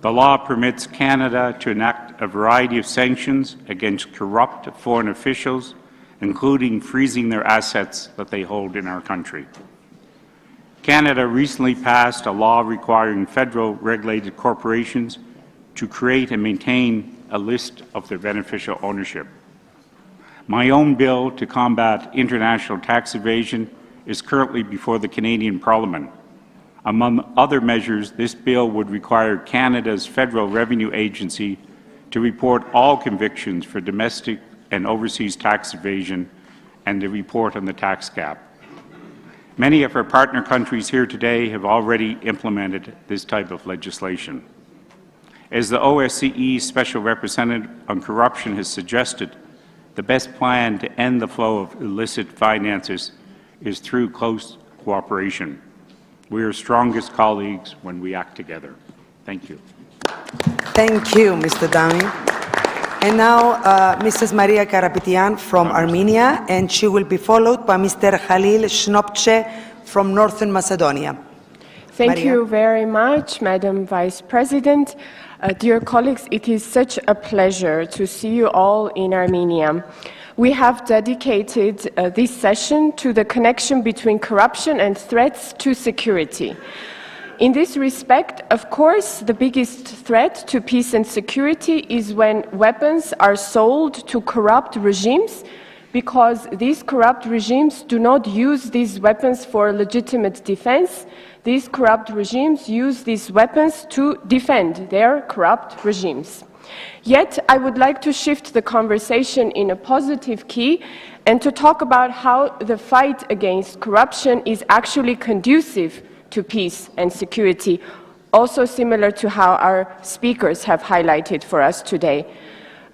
The law permits Canada to enact a variety of sanctions against corrupt foreign officials, including freezing their assets that they hold in our country. Canada recently passed a law requiring federal regulated corporations to create and maintain a list of their beneficial ownership. My own bill to combat international tax evasion is currently before the Canadian Parliament. Among other measures, this bill would require Canada's Federal Revenue Agency to report all convictions for domestic and overseas tax evasion and to report on the tax gap. Many of our partner countries here today have already implemented this type of legislation. As the OSCE Special Representative on Corruption has suggested, the best plan to end the flow of illicit finances is through close cooperation. We are strongest colleagues when we act together. Thank you. Thank you, Mr. Dami. And now, Mrs. Maria Karapetian from Armenia, and she will be followed by Mr. Khalil Shnopche from Northern Macedonia. Thank Maria. you very much, Madam Vice President. Dear colleagues, it is such a pleasure to see you all in Armenia. We have dedicated this session to the connection between corruption and threats to security. In this respect, of course, the biggest threat to peace and security is when weapons are sold to corrupt regimes, because these corrupt regimes do not use these weapons for legitimate defense. These corrupt regimes use these weapons to defend their corrupt regimes. Yet, I would like to shift the conversation in a positive key and to talk about how the fight against corruption is actually conducive to peace and security, also similar to how our speakers have highlighted for us today.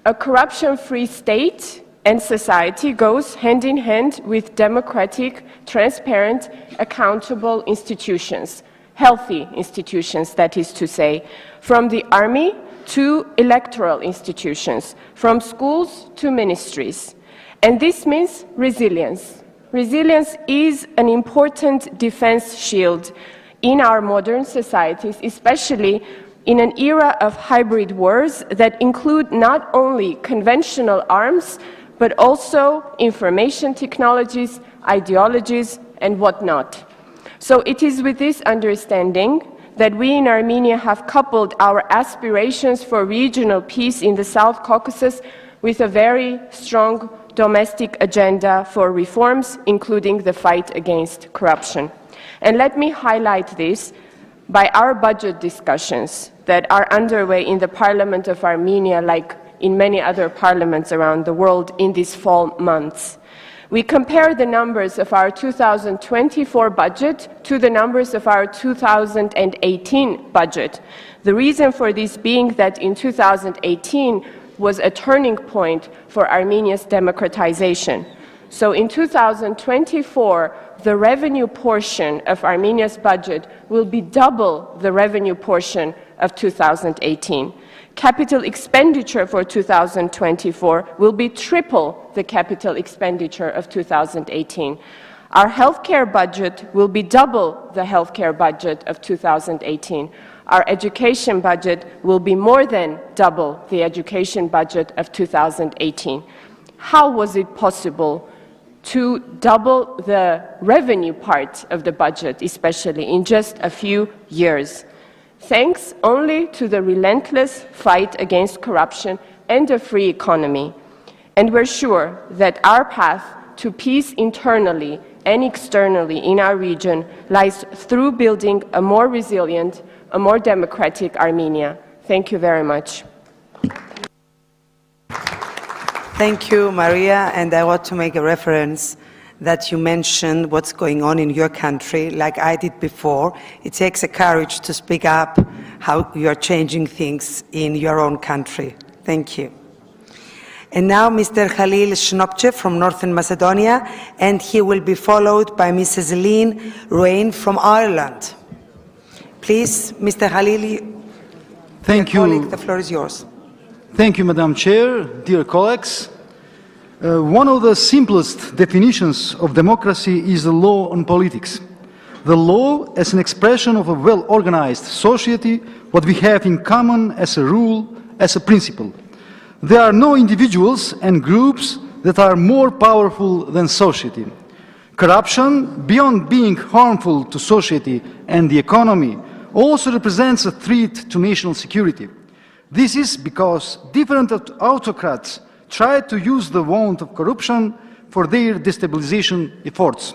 A corruption-free state and society goes hand in hand with democratic, transparent, accountable institutions, healthy institutions, that is to say, from the army to electoral institutions, from schools to ministries. And this means resilience. Resilience is an important defense shield in our modern societies, especially in an era of hybrid wars that include not only conventional arms, but also information technologies, ideologies, and whatnot. So it is with this understanding that we in Armenia have coupled our aspirations for regional peace in the South Caucasus with a very strong domestic agenda for reforms, including the fight against corruption. And let me highlight this by our budget discussions that are underway in the Parliament of Armenia, like in many other parliaments around the world in these fall months. We compare the numbers of our 2024 budget to the numbers of our 2018 budget. The reason for this being that in 2018 was a turning point for Armenia's democratization. So in 2024, the revenue portion of Armenia's budget will be double the revenue portion of 2018. Capital expenditure for 2024 will be triple the capital expenditure of 2018. Our healthcare budget will be double the healthcare budget of 2018. Our education budget will be more than double the education budget of 2018. How was it possible to double the revenue part of the budget, especially in just a few years? Thanks only to the relentless fight against corruption and a free economy. And we're sure that our path to peace internally and externally in our region lies through building a more resilient, a more democratic Armenia. Thank you very much. Thank you, Maria, and I want to make a reference that you mentioned what's going on in your country, like I did before. It takes a courage to speak up how you are changing things in your own country. Thank you. And now Mr. Khalil Shnopche from Northern Macedonia, and he will be followed by Mrs. Lynn Ruane from Ireland. Please, Mr. Khalil, Thank you. colleague, the floor is yours. Thank you, Madam Chair, dear colleagues. One of the simplest definitions of democracy is the law on politics. The law as an expression of a well-organized society, what we have in common as a rule, as a principle. There are no individuals and groups that are more powerful than society. Corruption, beyond being harmful to society and the economy, also represents a threat to national security. This is because different autocrats try to use the wound of corruption for their destabilization efforts.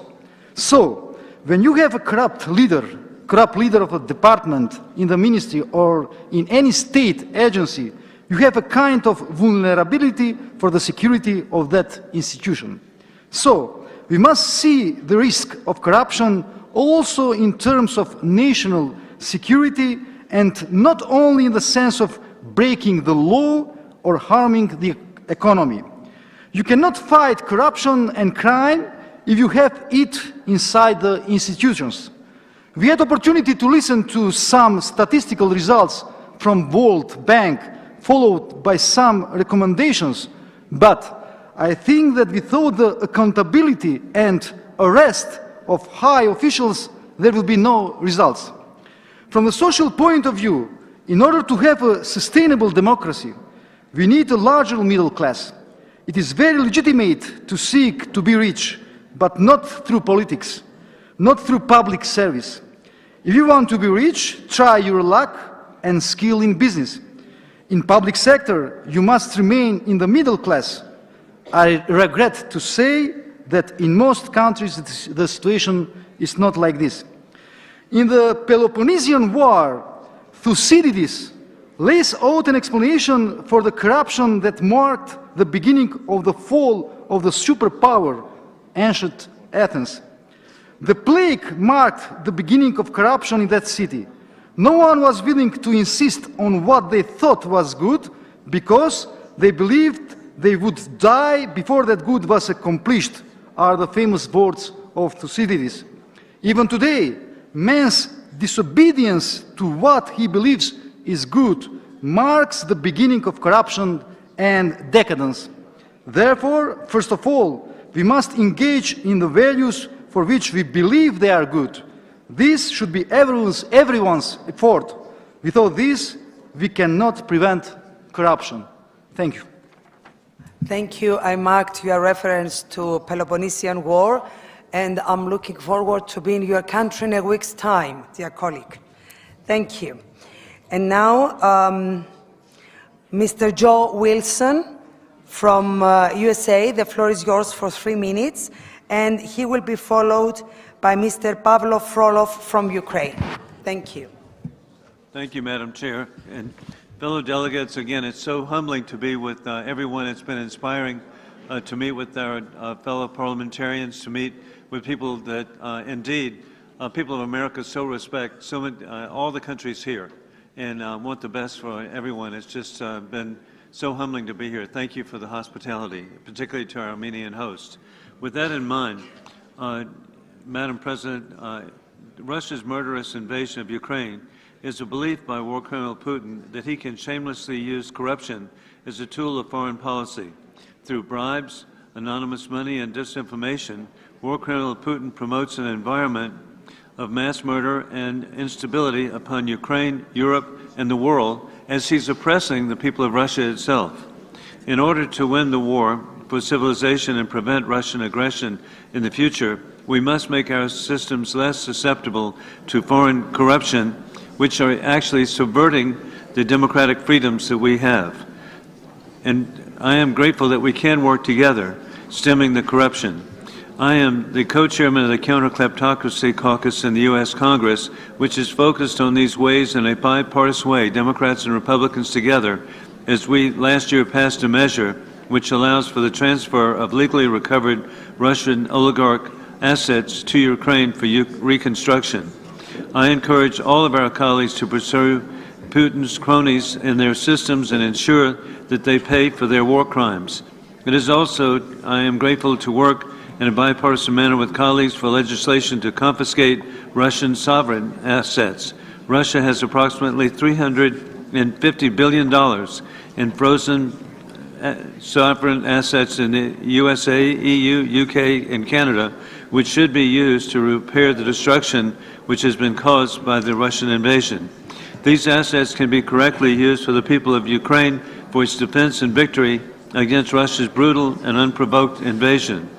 So, when you have a corrupt leader of a department in the ministry or in any state agency, you have a kind of vulnerability for the security of that institution. So, we must see the risk of corruption also in terms of national security and not only in the sense of breaking the law or harming the economy. You cannot fight corruption and crime if you have it inside the institutions. We had opportunity to listen to some statistical results from World Bank, followed by some recommendations, but I think that without the accountability and arrest of high officials, there will be no results. From a social point of view, in order to have a sustainable democracy, we need a larger middle class. It is very legitimate to seek to be rich, but not through politics, not through public service. If you want to be rich, try your luck and skill in business. In public sector, you must remain in the middle class. I regret to say that in most countries the situation is not like this. In the Peloponnesian War, Thucydides lays out an explanation for the corruption that marked the beginning of the fall of the superpower, ancient Athens. The plague marked the beginning of corruption in that city. No one was willing to insist on what they thought was good because they believed they would die before that good was accomplished, are the famous words of Thucydides. Even today, man's disobedience to what he believes is good marks the beginning of corruption and decadence. Therefore, first of all, we must engage in the values for which we believe they are good. This should be everyone's effort. Without this, we cannot prevent corruption. Thank you. Thank you. I marked your reference to Peloponnesian War, and I'm looking forward to being in your country in a week's time, dear colleague. Thank you. And now, Mr. Joe Wilson from USA, the floor is yours for 3 minutes, and he will be followed by Mr. Pavlo Frolov from Ukraine. Thank you. Thank you, Madam Chair. And fellow delegates, again, it's so humbling to be with everyone. It's been inspiring to meet with our fellow parliamentarians, to meet with people that indeed people of America so respect, so many, all the countries here, and want the best for everyone. It's just been so humbling to be here. Thank you for the hospitality, particularly to our Armenian host. With that in mind, Madam President, Russia's murderous invasion of Ukraine is a belief by war criminal Putin that he can shamelessly use corruption as a tool of foreign policy. Through bribes, anonymous money, and disinformation, war criminal Putin promotes an environment of mass murder and instability upon Ukraine, Europe, and the world as he's oppressing the people of Russia itself. In order to win the war for civilization and prevent Russian aggression in the future, we must make our systems less susceptible to foreign corruption, which are actually subverting the democratic freedoms that we have. And I am grateful that we can work together, stemming the corruption. I am the co-chairman of the Counter-Kleptocracy Caucus in the U.S. Congress, which is focused on these ways in a bipartisan way, Democrats and Republicans together, as we last year passed a measure which allows for the transfer of legally recovered Russian oligarch assets to Ukraine for reconstruction. I encourage all of our colleagues to pursue Putin's cronies in their systems and ensure that they pay for their war crimes. It is also, I am grateful to work in a bipartisan manner with colleagues for legislation to confiscate Russian sovereign assets. Russia has approximately $350 billion in frozen sovereign assets in the USA, EU, UK, and Canada, which should be used to repair the destruction which has been caused by the Russian invasion. These assets can be correctly used for the people of Ukraine for its defense and victory against Russia's brutal and unprovoked invasion.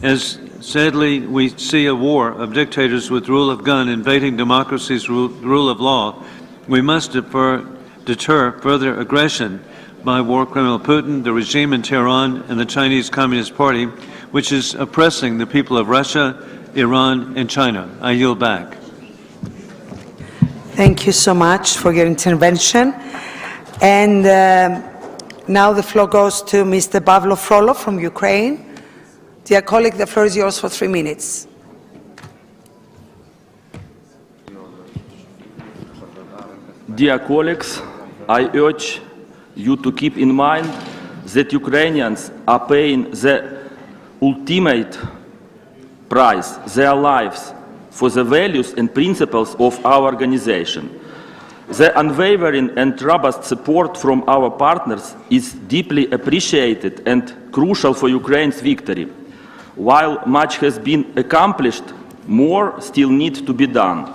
As sadly we see a war of dictators with rule of gun invading democracy's rule of law, we must deter further aggression by war criminal Putin, the regime in Tehran, and the Chinese Communist Party, which is oppressing the people of Russia, Iran, and China. I yield back. Thank you so much for your intervention. And now the floor goes to Mr. Pavlo Frollo from Ukraine. Dear colleague, the floor is yours for 3 minutes. Dear colleagues, I urge you to keep in mind that Ukrainians are paying the ultimate price, their lives, for the values and principles of our organization. The unwavering and robust support from our partners is deeply appreciated and crucial for Ukraine's victory. While much has been accomplished, more still needs to be done.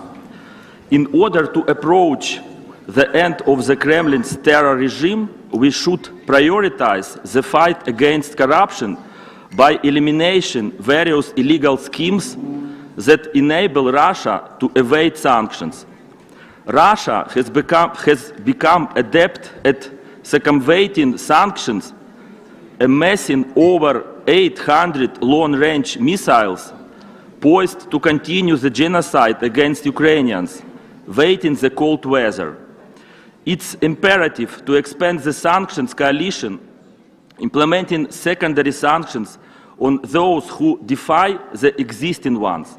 In order to approach the end of the Kremlin's terror regime, we should prioritize the fight against corruption by eliminating various illegal schemes that enable Russia to evade sanctions. Russia has become adept at circumventing sanctions, amassing over 800 long-range missiles poised to continue the genocide against Ukrainians, waiting the cold weather. It's imperative to expand the sanctions coalition, implementing secondary sanctions on those who defy the existing ones.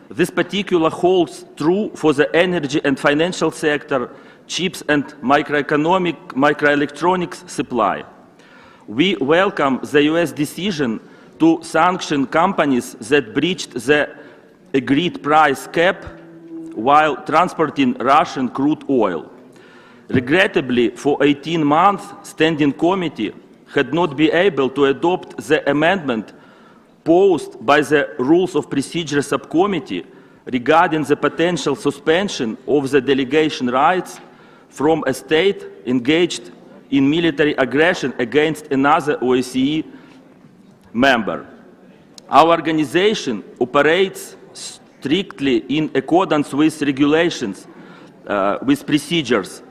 This particular holds true for the energy and financial sector, chips and microelectronics supply. We welcome the US decision to sanction companies that breached the agreed price cap while transporting Russian crude oil. Regrettably, for 18 months, Standing Committee had not been able to adopt the amendment posed by the Rules of Procedure Subcommittee regarding the potential suspension of the delegation rights from a state engaged in military aggression against another OSCE member. Our organization operates strictly in accordance with regulations, with procedures.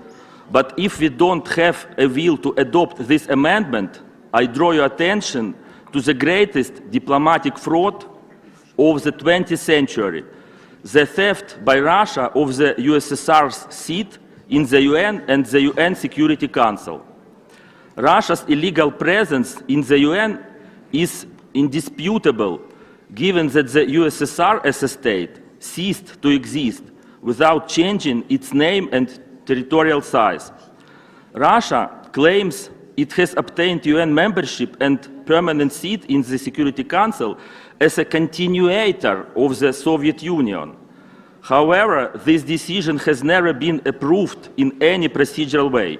But if we don't have a will to adopt this amendment, I draw your attention to the greatest diplomatic fraud of the 20th century, the theft by Russia of the USSR's seat in the UN and the UN Security Council. Russia's illegal presence in the UN is indisputable, given that the USSR as a state ceased to exist without changing its name and territorial size. Russia claims it has obtained UN membership and permanent seat in the Security Council as a continuator of the Soviet Union. However, this decision has never been approved in any procedural way.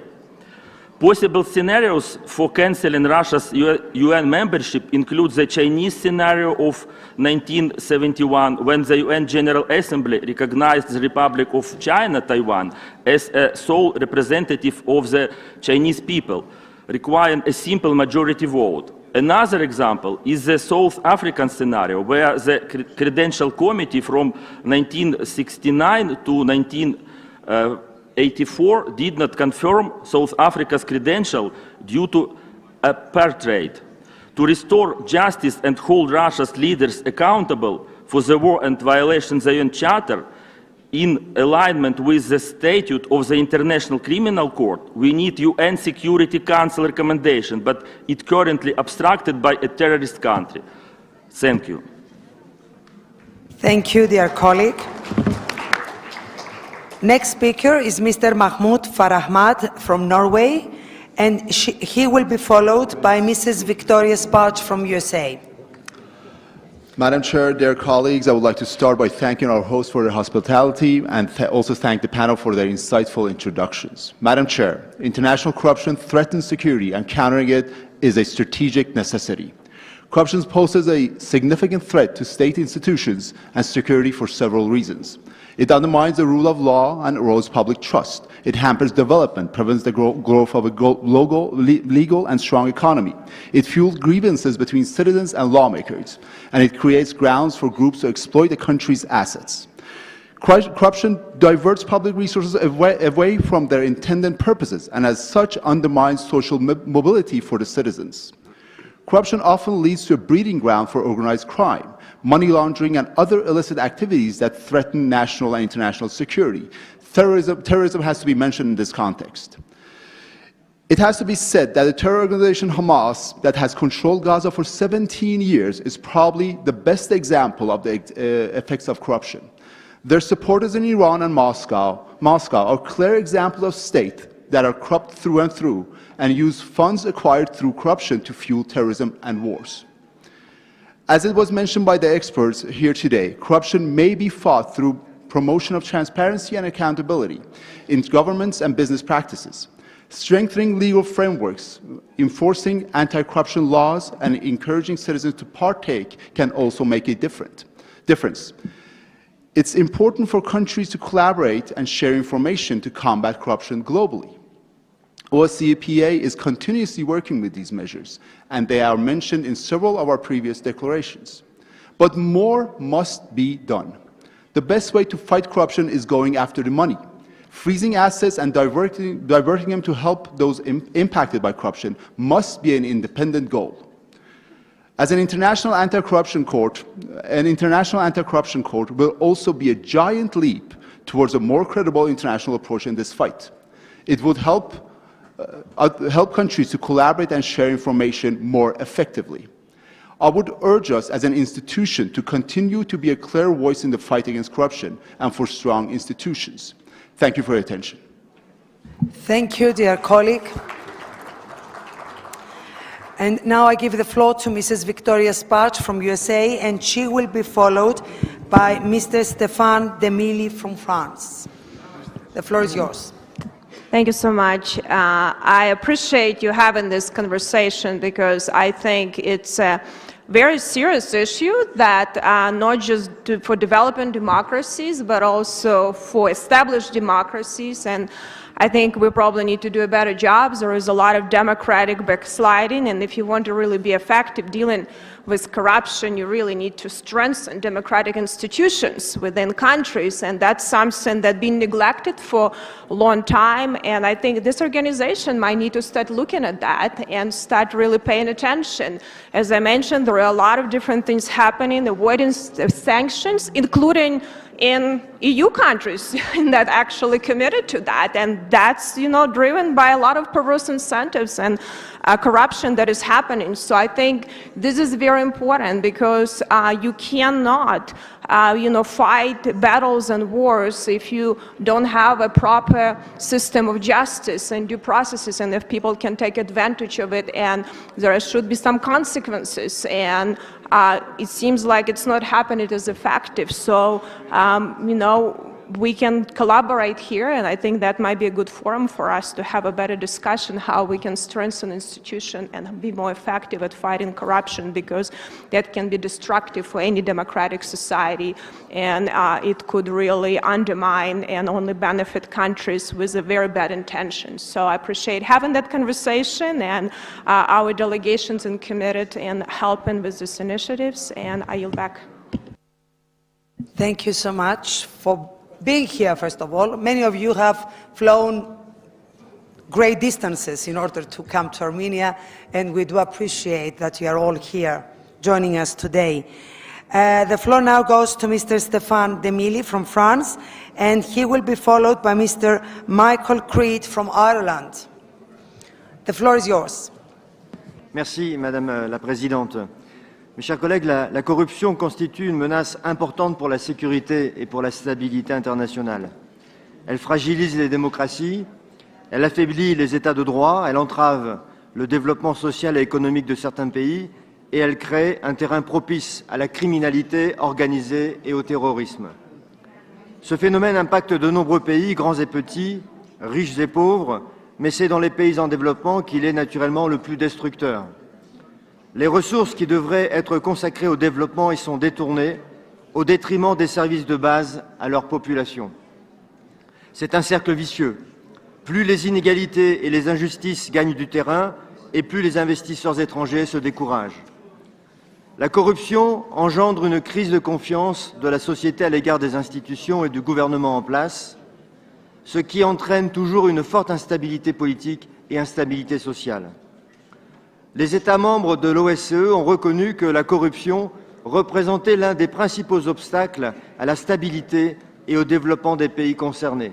Possible scenarios for cancelling Russia's UN membership include the Chinese scenario of 1971, when the UN General Assembly recognized the Republic of China, Taiwan, as a sole representative of the Chinese people, requiring a simple majority vote. Another example is the South African scenario, where the Credential Committee from 1969 to 1984 did not confirm South Africa's credential due to apartheid. To restore justice and hold Russia's leaders accountable for the war and violations of the UN Charter, in alignment with the statute of the International Criminal Court, we need UN Security Council recommendation, but it currently obstructed by a terrorist country. Thank you. Thank you, dear colleague. Next speaker is Mr. Mahmoud Farahmad from Norway, and he will be followed by Mrs. Victoria Sparch from USA. Madam Chair, dear colleagues, I would like to start by thanking our hosts for their hospitality and also thank the panel for their insightful introductions. Madam Chair, international corruption threatens security and countering it is a strategic necessity. Corruption poses a significant threat to state institutions and security for several reasons. It undermines the rule of law and erodes public trust. It hampers development, prevents the growth of a legal and strong economy. It fuels grievances between citizens and lawmakers, and it creates grounds for groups to exploit the country's assets. Corruption diverts public resources away from their intended purposes, and as such undermines social mobility for the citizens. Corruption often leads to a breeding ground for organized crime, money laundering, and other illicit activities that threaten national and international security. Terrorism has to be mentioned in this context. It has to be said that the terror organization Hamas, that has controlled Gaza for 17 years, is probably the best example of the effects of corruption. Their supporters in Iran and Moscow are clear examples of states that are corrupt through and through and use funds acquired through corruption to fuel terrorism and wars. As it was mentioned by the experts here today, corruption may be fought through promotion of transparency and accountability in governments and business practices. Strengthening legal frameworks, enforcing anti-corruption laws, and encouraging citizens to partake can also make a difference. It's important for countries to collaborate and share information to combat corruption globally. OSCE is continuously working with these measures, and they are mentioned in several of our previous declarations. But more must be done. The best way to fight corruption is going after the money. Freezing assets and diverting them to help those impacted by corruption must be an independent goal. As an international anti-corruption court will also be a giant leap towards a more credible international approach in this fight. It would help countries to collaborate and share information more effectively. I would urge us as an institution to continue to be a clear voice in the fight against corruption and for strong institutions. Thank you for your attention. Thank you, dear colleague. And now I give the floor to Mrs. Victoria Sparch from USA, and she will be followed by Mr. Stéphane Demilly from France. The floor is yours. Thank you so much. I appreciate you having this conversation because I think it's a very serious issue that not just for developing democracies, but also for established democracies. And I think we probably need to do a better job. There is a lot of democratic backsliding, and if you want to really be effective dealing with corruption, you really need to strengthen democratic institutions within countries, and that's something that's been neglected for a long time. And I think this organization might need to start looking at that and start really paying attention. As I mentioned, there are a lot of different things happening, avoidance of sanctions, including in EU countries that actually committed to that, and that's driven by a lot of perverse incentives and corruption that is happening. So I think this is very important because you cannot fight battles and wars if you don't have a proper system of justice and due processes, and if people can take advantage of it, and there should be some consequences. And it seems like it's not happening as effective. So, we can collaborate here, and I think that might be a good forum for us to have a better discussion how we can strengthen institutions and be more effective at fighting corruption, because that can be destructive for any democratic society, and it could really undermine and only benefit countries with a very bad intention. So I appreciate having that conversation, and our delegations are committed in helping with these initiatives, and I yield back. Thank you so much for being here, first of all. Many of you have flown great distances in order to come to Armenia, and we do appreciate that you are all here joining us today. The floor now goes to Mr. Stéphane Demilly from France, and he will be followed by Mr. Michael Creed from Ireland. The floor is yours. Merci, Madame la Présidente. Mes chers collègues, la corruption constitue une menace importante pour la sécurité et pour la stabilité internationale. Elle fragilise les démocraties, elle affaiblit les États de droit, elle entrave le développement social et économique de certains pays et elle crée un terrain propice à la criminalité organisée et au terrorisme. Ce phénomène impacte de nombreux pays, grands et petits, riches et pauvres, mais c'est dans les pays en développement qu'il est naturellement le plus destructeur. Les ressources qui devraient être consacrées au développement y sont détournées au détriment des services de base à leur population. C'est un cercle vicieux. Plus les inégalités et les injustices gagnent du terrain, et plus les investisseurs étrangers se découragent. La corruption engendre une crise de confiance de la société à l'égard des institutions et du gouvernement en place, ce qui entraîne toujours une forte instabilité politique et instabilité sociale. Les États membres de l'OSCE ont reconnu que la corruption représentait l'un des principaux obstacles à la stabilité et au développement des pays concernés.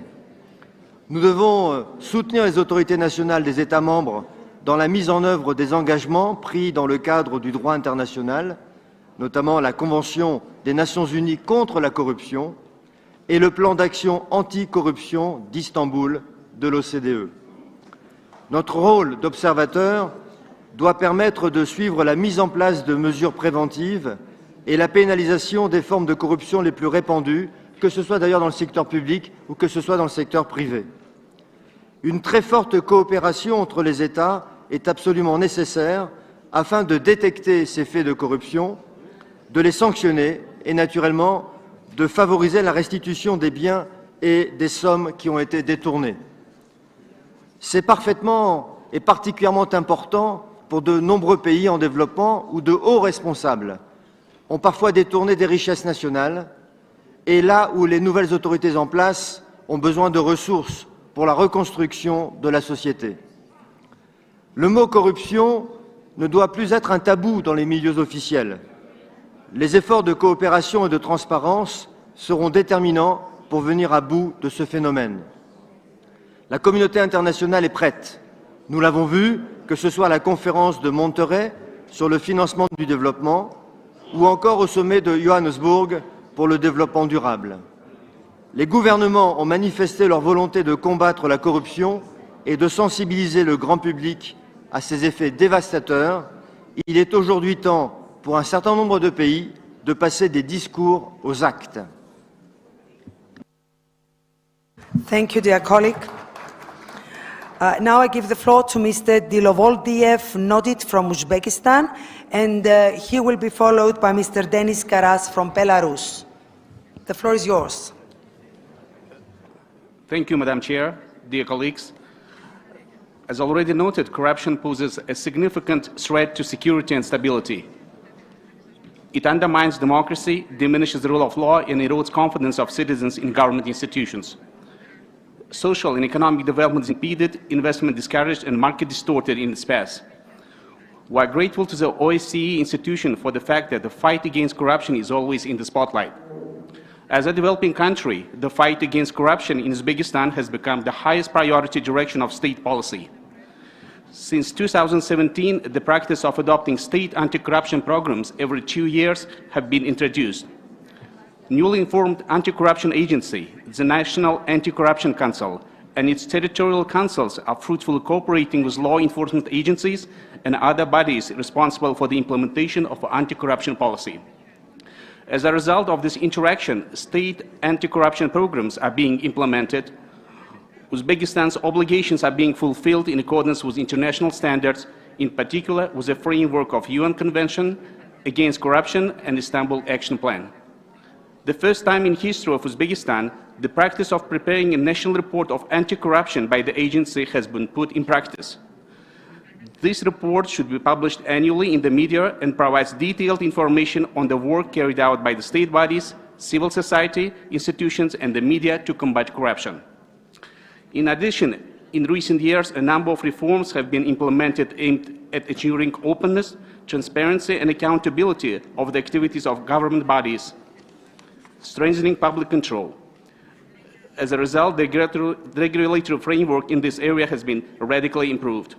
Nous devons soutenir les autorités nationales des États membres dans la mise en œuvre des engagements pris dans le cadre du droit international, notamment la Convention des Nations Unies contre la corruption et le plan d'action anti-corruption d'Istanbul de l'OCDE. Notre rôle d'observateur doit permettre de suivre la mise en place de mesures préventives et la pénalisation des formes de corruption les plus répandues, que ce soit d'ailleurs dans le secteur public ou que ce soit dans le secteur privé. Une très forte coopération entre les États est absolument nécessaire afin de détecter ces faits de corruption, de les sanctionner et naturellement de favoriser la restitution des biens et des sommes qui ont été détournés. C'est parfaitement et particulièrement important pour de nombreux pays en développement où de hauts responsables ont parfois détourné des richesses nationales et là où les nouvelles autorités en place ont besoin de ressources pour la reconstruction de la société. Le mot corruption ne doit plus être un tabou dans les milieux officiels. Les efforts de coopération et de transparence seront déterminants pour venir à bout de ce phénomène. La communauté internationale est prête. Nous l'avons vu, que ce soit à la conférence de Monterrey sur le financement du développement ou encore au sommet de Johannesburg pour le développement durable. Les gouvernements ont manifesté leur volonté de combattre la corruption et de sensibiliser le grand public à ses effets dévastateurs. Il est aujourd'hui temps pour un certain nombre de pays de passer des discours aux actes. Thank you, dear colleague. Now I give the floor to Mr. Dilovoldiev Nodit from Uzbekistan, and he will be followed by Mr. Denis Karas from Belarus. The floor is yours. Thank you, Madam Chair, dear colleagues. As already noted, corruption poses a significant threat to security and stability. It undermines democracy, diminishes the rule of law, and erodes confidence of citizens in government institutions. Social and economic development is impeded, investment discouraged, and market distorted in its path. We are grateful to the OSCE institution for the fact that the fight against corruption is always in the spotlight. As a developing country, the fight against corruption in Uzbekistan has become the highest priority direction of state policy. Since 2017, the practice of adopting state anti-corruption programs every 2 years have been introduced. Newly formed anti-corruption agency, the National Anti-Corruption Council, and its territorial councils are fruitfully cooperating with law enforcement agencies and other bodies responsible for the implementation of anti-corruption policy. As a result of this interaction, state anti-corruption programs are being implemented. Uzbekistan's obligations are being fulfilled in accordance with international standards, in particular with the framework of UN Convention Against Corruption and Istanbul Action Plan. The first time in history of Uzbekistan, the practice of preparing a national report of anti-corruption by the agency has been put in practice. This report should be published annually in the media and provides detailed information on the work carried out by the state bodies, civil society, institutions, and the media to combat corruption. In addition, in recent years, a number of reforms have been implemented aimed at ensuring openness, transparency, and accountability of the activities of government bodies, strengthening public control. As a result, the regulatory framework in this area has been radically improved.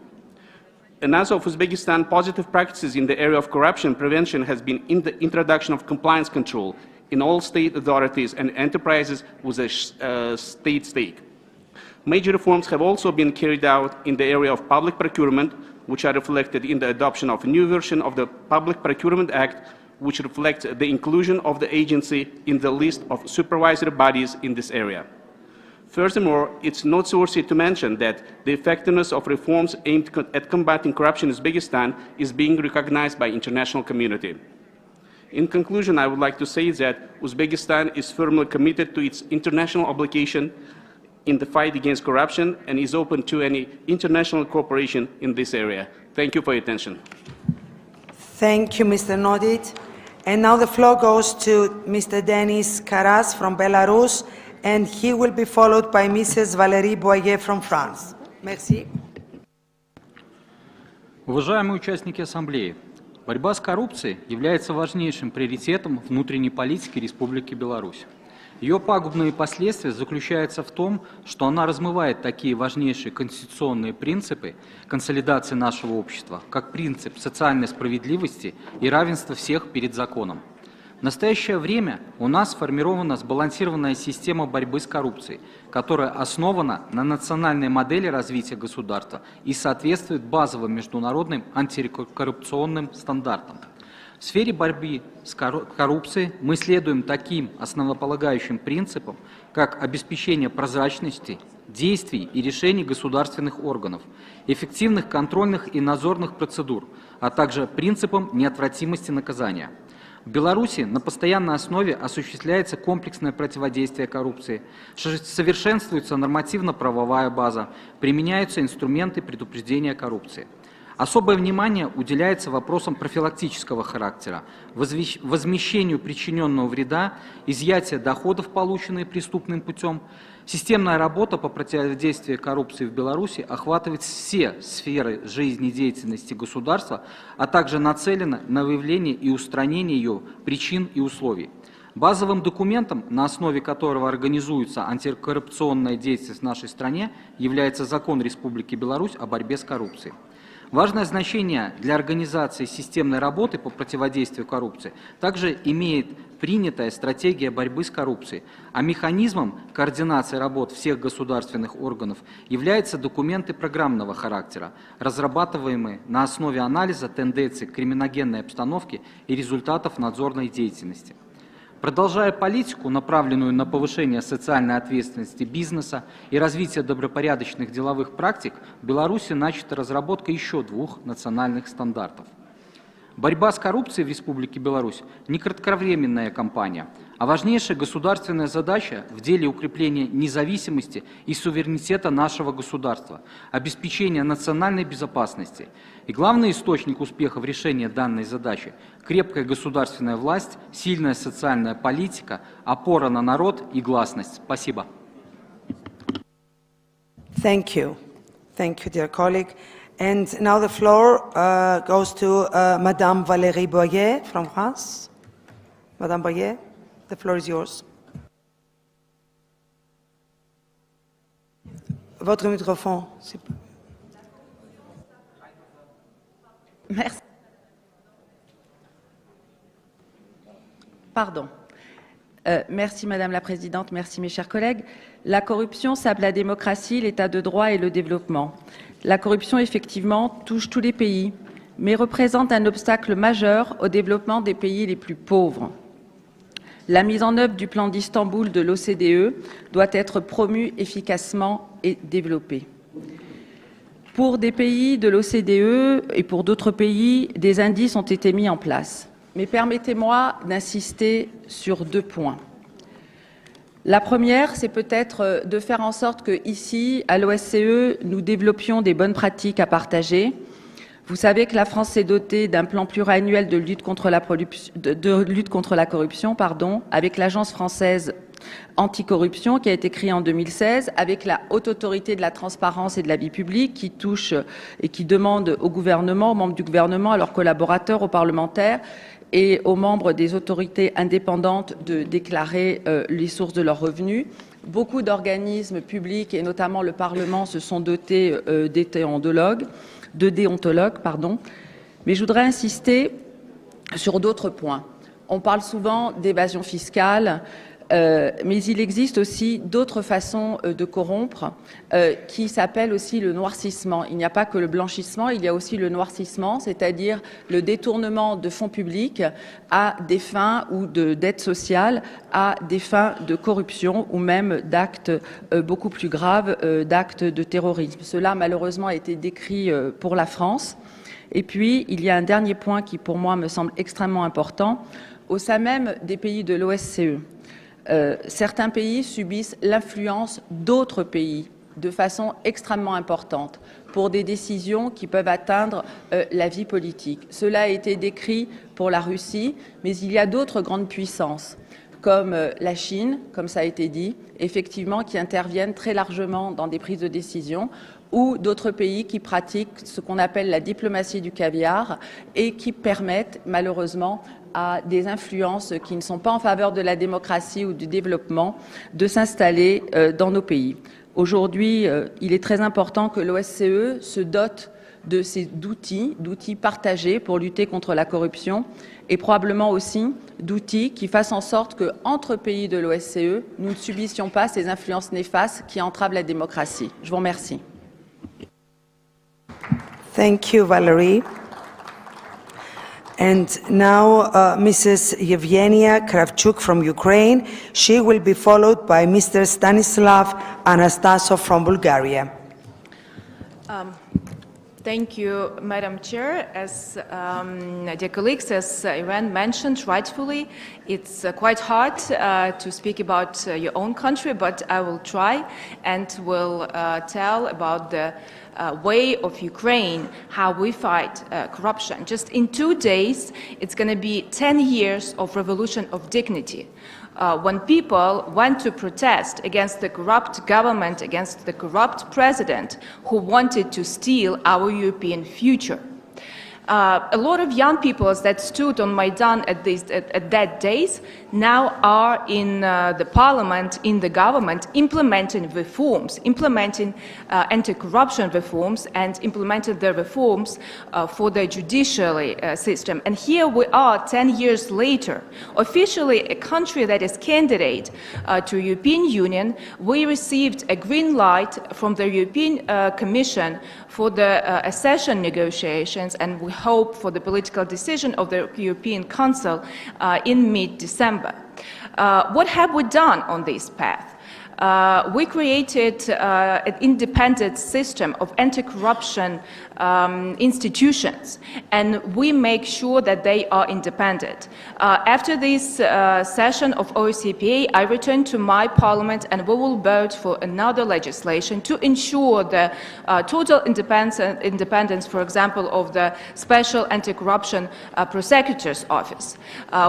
Another of Uzbekistan positive practices in the area of corruption prevention has been in the introduction of compliance control in all state authorities and enterprises with a state stake. Major reforms have also been carried out in the area of public procurement, which are reflected in the adoption of a new version of the Public Procurement Act, which reflects the inclusion of the agency in the list of supervisory bodies in this area. Furthermore, it's noteworthy to mention that the effectiveness of reforms aimed at combating corruption in Uzbekistan is being recognized by the international community. In conclusion, I would like to say that Uzbekistan is firmly committed to its international obligation in the fight against corruption and is open to any international cooperation in this area. Thank you for your attention. Thank you, Mr. Nodit. And now the floor goes to Mr. Denis Karas from Belarus, and he will be followed by Mrs. Valérie Boyer from France. Merci. Уважаемые участники Ассамблеи, борьба с коррупцией является важнейшим приоритетом внутренней политики Республики Беларусь. Ее пагубные последствия заключаются в том, что она размывает такие важнейшие конституционные принципы консолидации нашего общества, как принцип социальной справедливости и равенства всех перед законом. В настоящее время у нас сформирована сбалансированная система борьбы с коррупцией, которая основана на национальной модели развития государства и соответствует базовым международным антикоррупционным стандартам. В сфере борьбы с коррупцией мы следуем таким основополагающим принципам, как обеспечение прозрачности, действий и решений государственных органов, эффективных контрольных и надзорных процедур, а также принципам неотвратимости наказания. В Беларуси на постоянной основе осуществляется комплексное противодействие коррупции, совершенствуется нормативно-правовая база, применяются инструменты предупреждения коррупции. Особое внимание уделяется вопросам профилактического характера, возмещению причиненного вреда, изъятия доходов, полученных преступным путем. Системная работа по противодействию коррупции в Беларуси охватывает все сферы жизнедеятельности государства, а также нацелена на выявление и устранение ее причин и условий. Базовым документом, на основе которого организуется антикоррупционная деятельность в нашей стране, является Закон Республики Беларусь о борьбе с коррупцией. Важное значение для организации системной работы по противодействию коррупции также имеет принятая стратегия борьбы с коррупцией, а механизмом координации работ всех государственных органов являются документы программного характера, разрабатываемые на основе анализа тенденций криминогенной обстановки и результатов надзорной деятельности. Продолжая политику, направленную на повышение социальной ответственности бизнеса и развитие добропорядочных деловых практик, в Беларуси начата разработка еще 2 национальных стандартов. Борьба с коррупцией в Республике Беларусь не кратковременная кампания, а важнейшая государственная задача в деле укрепления независимости и суверенитета нашего государства, обеспечения национальной безопасности. И главный источник успеха в решении данной задачи – крепкая государственная власть, сильная социальная политика, опора на народ и гласность. Спасибо. Thank you. Thank you, dear colleague. And now the floor goes to Madame Valérie Boyer from France. Madame Boyer, the floor is yours. Votre microphone. Merci. Pardon. Merci Madame la Présidente, merci mes chers collègues. La corruption sape la démocratie, l'état de droit et le développement. La corruption, effectivement, touche tous les pays, mais représente un obstacle majeur au développement des pays les plus pauvres. La mise en œuvre du plan d'Istanbul de l'OCDE doit être promue efficacement et développée. Pour des pays de l'OCDE et pour d'autres pays, des indices ont été mis en place. Mais permettez-moi d'insister sur 2 points. La première, c'est peut-être de faire en sorte qu'ici, à l'OSCE, nous développions des bonnes pratiques à partager. Vous savez que la France s'est dotée d'un plan pluriannuel de lutte contre la corruption, avec l'Agence française anticorruption qui a été créée en 2016, avec la Haute Autorité de la transparence et de la vie publique qui touche et qui demande au gouvernement, aux membres du gouvernement, à leurs collaborateurs, aux parlementaires et aux membres des autorités indépendantes de déclarer les sources de leurs revenus. Beaucoup d'organismes publics, et notamment le Parlement, se sont dotés de déontologues, mais je voudrais insister sur d'autres points. On parle souvent d'évasion fiscale, Mais il existe aussi d'autres façons de corrompre qui s'appellent aussi le noircissement. Il n'y a pas que le blanchissement, il y a aussi le noircissement, c'est-à-dire le détournement de fonds publics à des fins ou de dette sociale, à des fins de corruption ou même d'actes beaucoup plus graves, d'actes de terrorisme. Cela, malheureusement, a été décrit pour la France. Et puis, il y a un dernier point qui, pour moi, me semble extrêmement important. Au sein même des pays de l'OSCE, certains pays subissent l'influence d'autres pays de façon extrêmement importante pour des décisions qui peuvent atteindre la vie politique. Cela a été décrit pour la Russie, mais il y a d'autres grandes puissances, comme la Chine, comme ça a été dit, effectivement, qui interviennent très largement dans des prises de décision, ou d'autres pays qui pratiquent ce qu'on appelle la diplomatie du caviar et qui permettent malheureusement à des influences qui ne sont pas en faveur de la démocratie ou du développement de s'installer dans nos pays. Aujourd'hui, il est très important que l'OSCE se dote de d'outils partagés pour lutter contre la corruption et probablement aussi d'outils qui fassent en sorte qu'entre pays de l'OSCE, nous ne subissions pas ces influences néfastes qui entravent la démocratie. Je vous remercie. Thank you, Valerie. And now, Mrs. Yevgenia Kravchuk from Ukraine. She will be followed by Mr. Stanislav Anastasov from Bulgaria. Thank you, Madam Chair. As dear colleagues, as Ivan mentioned rightfully, it's quite hard to speak about your own country, but I will try and will tell about the way of Ukraine, how we fight corruption. Just in 2 days, it's going to be 10 years of revolution of dignity. When people went to protest against the corrupt government, against the corrupt president who wanted to steal our European future. A lot of young people that stood on Maidan at that days now are in the parliament, in the government, implementing reforms, implementing anti-corruption reforms and implemented the reforms for the judiciary system. And here we are 10 years later, officially a country that is candidate to European Union. We received a green light from the European Commission for the accession negotiations, and we hope for the political decision of the European Council in mid-December. What have we done on this path? We created an independent system of anti-corruption institutions, and we make sure that they are independent. After this session of OSCE, I return to my parliament and we will vote for another legislation to ensure the total independence, for example, of the Special Anti-Corruption Prosecutor's Office.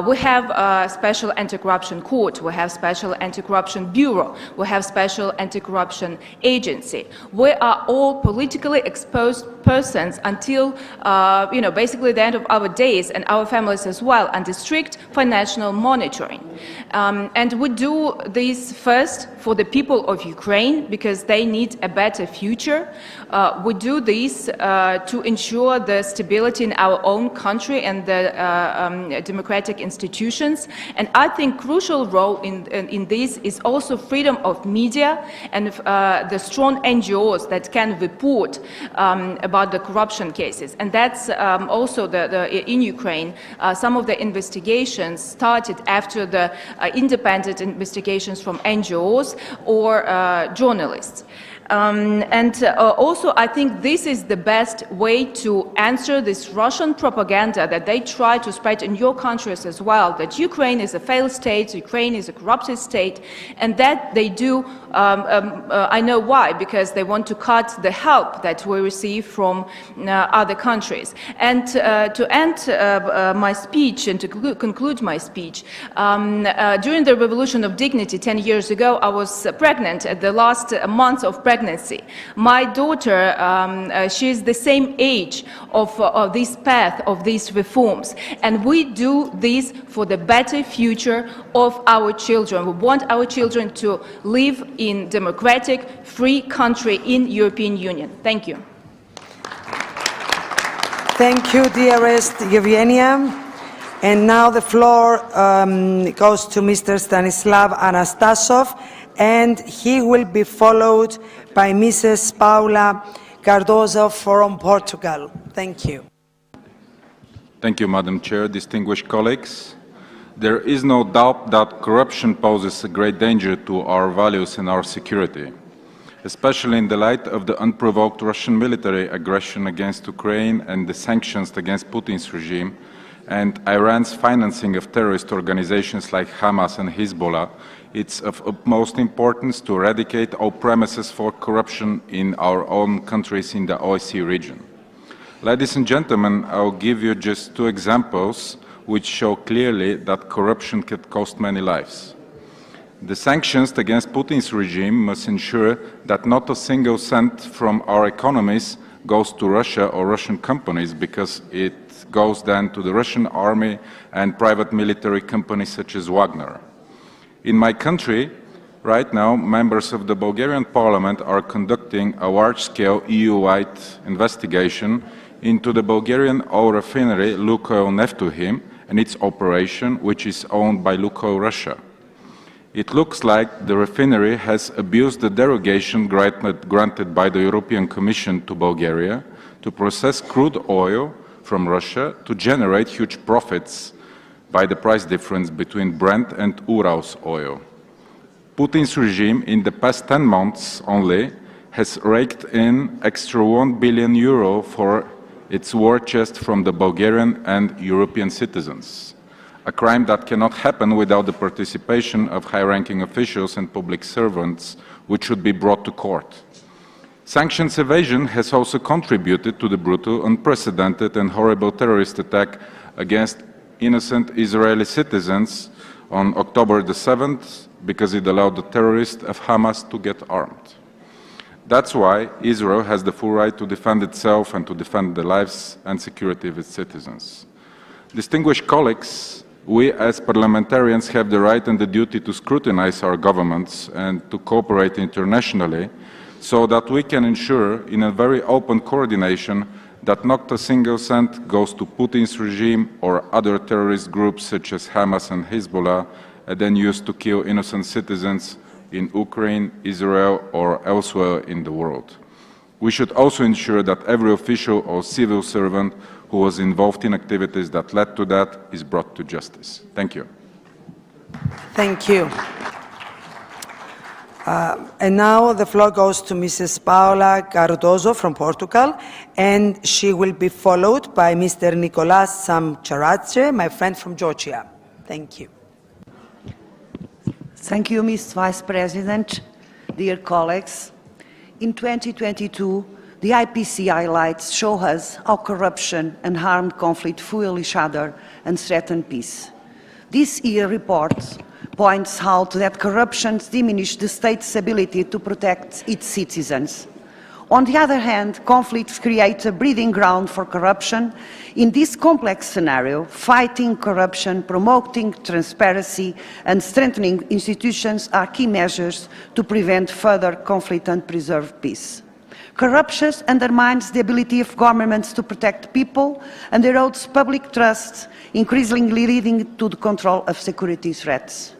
We have a Special Anti-Corruption Court, we have Special Anti-Corruption Bureau, we have Special Anti-Corruption Agency. We are all politically exposed persons until, basically the end of our days, and our families as well, under strict financial monitoring. And we do this first for the people of Ukraine because they need a better future. We do this to ensure the stability in our own country and the democratic institutions. And I think crucial role in this is also freedom of media and the strong NGOs that can report about the corruption cases. And that's also in Ukraine, some of the investigations started after the independent investigations from NGOs or journalists. Also, I think this is the best way to answer this Russian propaganda that they try to spread in your countries as well, that Ukraine is a failed state, Ukraine is a corrupted state, and that they do, I know why, because they want to cut the help that we receive from other countries. And to end my speech and to conclude my speech, during the Revolution of Dignity 10 years ago, I was pregnant at the last month of pregnancy. My daughter, she is the same age of this path, of these reforms, and we do this for the better future of our children. We want our children to live in democratic, free country in European Union. Thank you. Thank you, dearest Yevgenia. And now the floor goes to Mr. Stanislav Anastasov, and he will be followed by Mrs. Paula Cardozo from Portugal. Thank you. Thank you, Madam Chair. Distinguished colleagues, there is no doubt that corruption poses a great danger to our values and our security, especially in the light of the unprovoked Russian military aggression against Ukraine and the sanctions against Putin's regime, and Iran's financing of terrorist organizations like Hamas and Hezbollah. It's of utmost importance to eradicate all premises for corruption in our own countries in the OSCE region. Ladies and gentlemen, I'll give you just two examples which show clearly that corruption can cost many lives. The sanctions against Putin's regime must ensure that not a single cent from our economies goes to Russia or Russian companies, because it goes then to the Russian army and private military companies such as Wagner. In my country, right now, members of the Bulgarian parliament are conducting a large-scale EU-wide investigation into the Bulgarian oil refinery Lukoil Neftuhim and its operation, which is owned by Lukoil Russia. It looks like the refinery has abused the derogation granted by the European Commission to Bulgaria to process crude oil from Russia to generate huge profits by the price difference between Brent and Urals oil. Putin's regime in the past 10 months only has raked in extra €1 billion for its war chest from the Bulgarian and European citizens, a crime that cannot happen without the participation of high-ranking officials and public servants, which should be brought to court. Sanctions evasion has also contributed to the brutal, unprecedented and horrible terrorist attack against innocent Israeli citizens on October the 7th, because it allowed the terrorists of Hamas to get armed. That's why Israel has the full right to defend itself and to defend the lives and security of its citizens. Distinguished colleagues, we as parliamentarians have the right and the duty to scrutinize our governments and to cooperate internationally so that we can ensure in a very open coordination that not a single cent goes to Putin's regime or other terrorist groups such as Hamas and Hezbollah, and then used to kill innocent citizens in Ukraine, Israel, or elsewhere in the world. We should also ensure that every official or civil servant who was involved in activities that led to that is brought to justice. Thank you. Thank you. And now the floor goes to Mrs. Paula Cardozo from Portugal, and she will be followed by Mr. Nicolas Samcharadze, my friend from Georgia. Thank you. Thank you, Ms. Vice President, dear colleagues. In 2022, the IPC highlights show us how corruption and armed conflict fuel each other and threaten peace. This year report points out that corruption diminishes the state's ability to protect its citizens. On the other hand, conflicts create a breeding ground for corruption. In this complex scenario, fighting corruption, promoting transparency, and strengthening institutions are key measures to prevent further conflict and preserve peace. Corruption undermines the ability of governments to protect people and erodes public trust, increasingly leading to the control of security threats.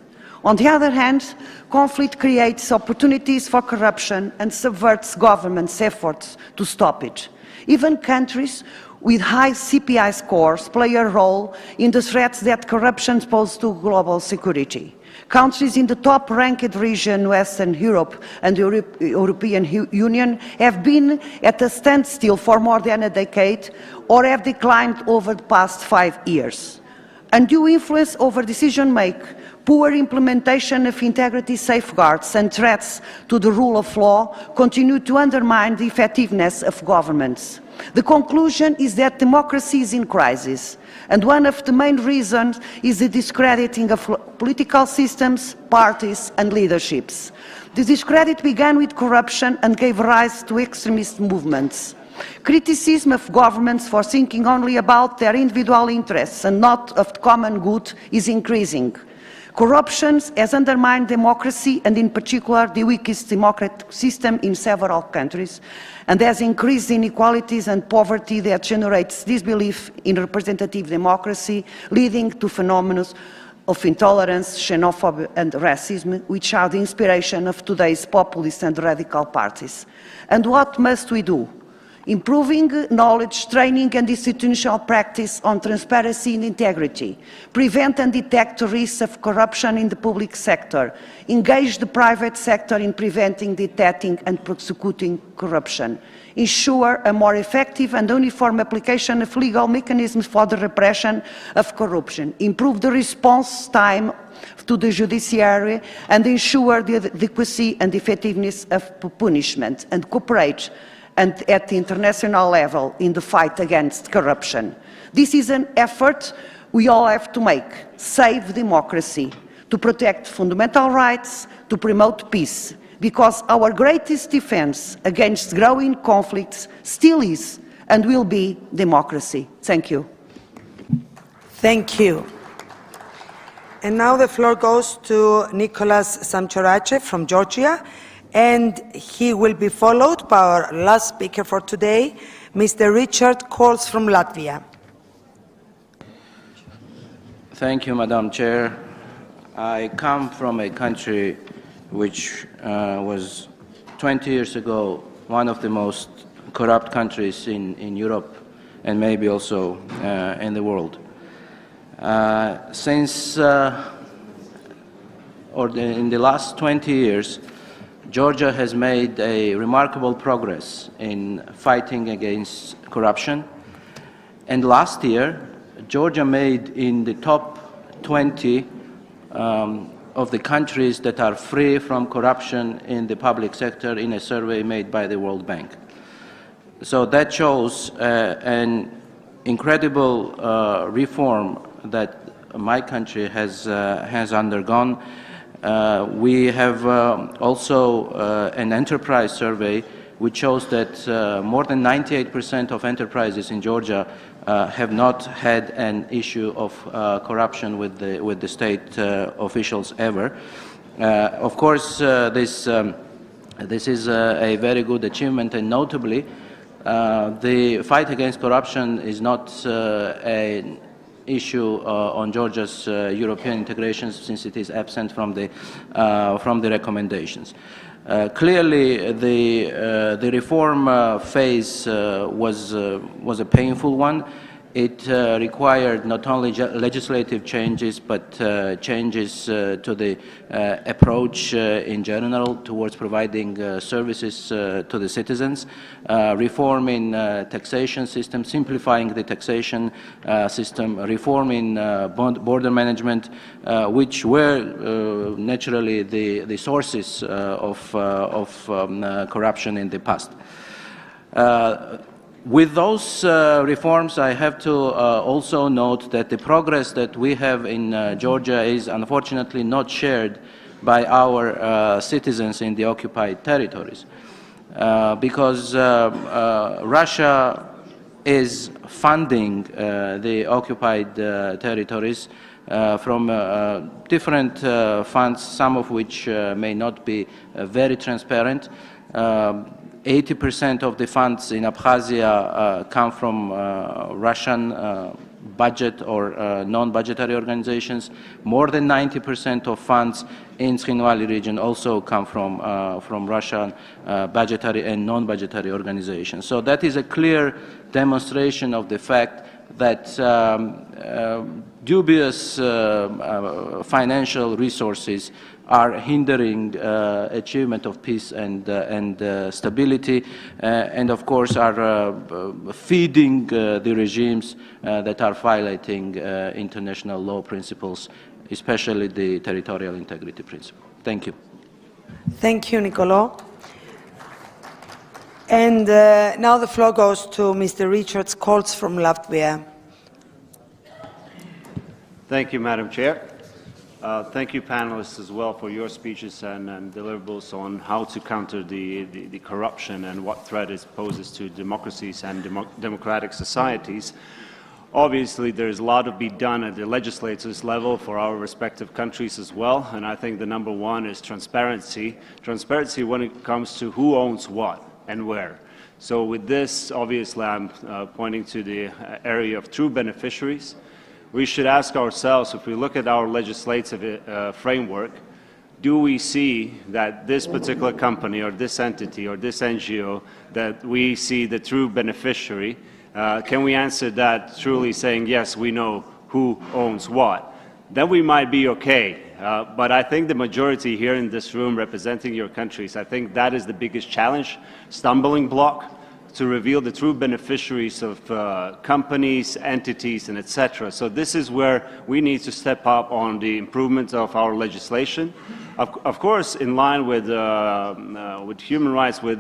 On the other hand, conflict creates opportunities for corruption and subverts governments' efforts to stop it. Even countries with high CPI scores play a role in the threats that corruption poses to global security. Countries in the top-ranked region, Western Europe and the European Union, have been at a standstill for more than a decade or have declined over the past 5 years. Undue influence over decision-making, poor implementation of integrity safeguards and threats to the rule of law continue to undermine the effectiveness of governments. The conclusion is that democracy is in crisis, and one of the main reasons is the discrediting of political systems, parties and leaderships. The discredit began with corruption and gave rise to extremist movements. Criticism of governments for thinking only about their individual interests and not of the common good is increasing. Corruption has undermined democracy and in particular the weakest democratic system in several countries and has increased inequalities and poverty that generates disbelief in representative democracy, leading to phenomena of intolerance, xenophobia and racism, which are the inspiration of today's populist and radical parties. And what must we do? Improving knowledge, training and institutional practice on transparency and integrity, prevent and detect risks of corruption in the public sector, engage the private sector in preventing, detecting and prosecuting corruption, ensure a more effective and uniform application of legal mechanisms for the repression of corruption, improve the response time to the judiciary and ensure the adequacy and effectiveness of punishment, and cooperate and at the international level in the fight against corruption. This is an effort we all have to make, save democracy, to protect fundamental rights, to promote peace, because our greatest defense against growing conflicts still is and will be democracy. Thank you. Thank you. And now the floor goes to Nicholas Samchorache from Georgia, and he will be followed by our last speaker for today, Mr. Richard Coles from Latvia. Thank you, Madam Chair. I come from a country which was 20 years ago one of the most corrupt countries in Europe and maybe also in the world. In the last 20 years, Georgia has made a remarkable progress in fighting against corruption. And last year, Georgia made in the top 20 of the countries that are free from corruption in the public sector in a survey made by the World Bank. So that shows an incredible reform that my country has undergone. We have also an enterprise survey which shows that more than 98% of enterprises in Georgia have not had an issue of corruption with the state officials ever. Of course, this is a very good achievement, and notably, the fight against corruption is not an issue on Georgia's European integration, since it is absent from the recommendations. Clearly, the reform phase was a painful one. It required not only legislative changes, but changes to the approach in general towards providing services to the citizens, reform in taxation system, simplifying the taxation system, reform in border management, which were naturally the sources of corruption in the past. With those reforms, I have to also note that the progress that we have in Georgia is unfortunately not shared by our citizens in the occupied territories, because Russia is funding the occupied territories from different funds, some of which may not be very transparent. 80% of the funds in Abkhazia come from Russian budget or non-budgetary organizations. More than 90% of funds in Tkhinvali region also come from Russian budgetary and non-budgetary organizations. So that is a clear demonstration of the fact that dubious financial resources are hindering achievement of peace and stability, and of course are feeding the regimes that are violating international law principles, especially the territorial integrity principle. Thank you. Thank you, Nicolo. And now the floor goes to Mr. Richard Coles from Latvia. Thank you, Madam Chair. Thank you, panelists, as well, for your speeches and deliverables on how to counter the corruption and what threat it poses to democracies and democratic societies. Obviously, there's a lot to be done at the legislators level for our respective countries as well, and I think the number one is transparency. Transparency when it comes to who owns what and where. So with this, obviously, I'm pointing to the area of true beneficiaries. We should ask ourselves, if we look at our legislative framework, do we see that this particular company or this entity or this NGO, that we see the true beneficiary? Can we answer that truly saying, yes, we know who owns what? Then we might be okay. But I think the majority here in this room representing your countries, I think that is the biggest challenge, stumbling block, to reveal the true beneficiaries of companies, entities, and etc. So this is where we need to step up on the improvement of our legislation. Of course, in line with human rights, with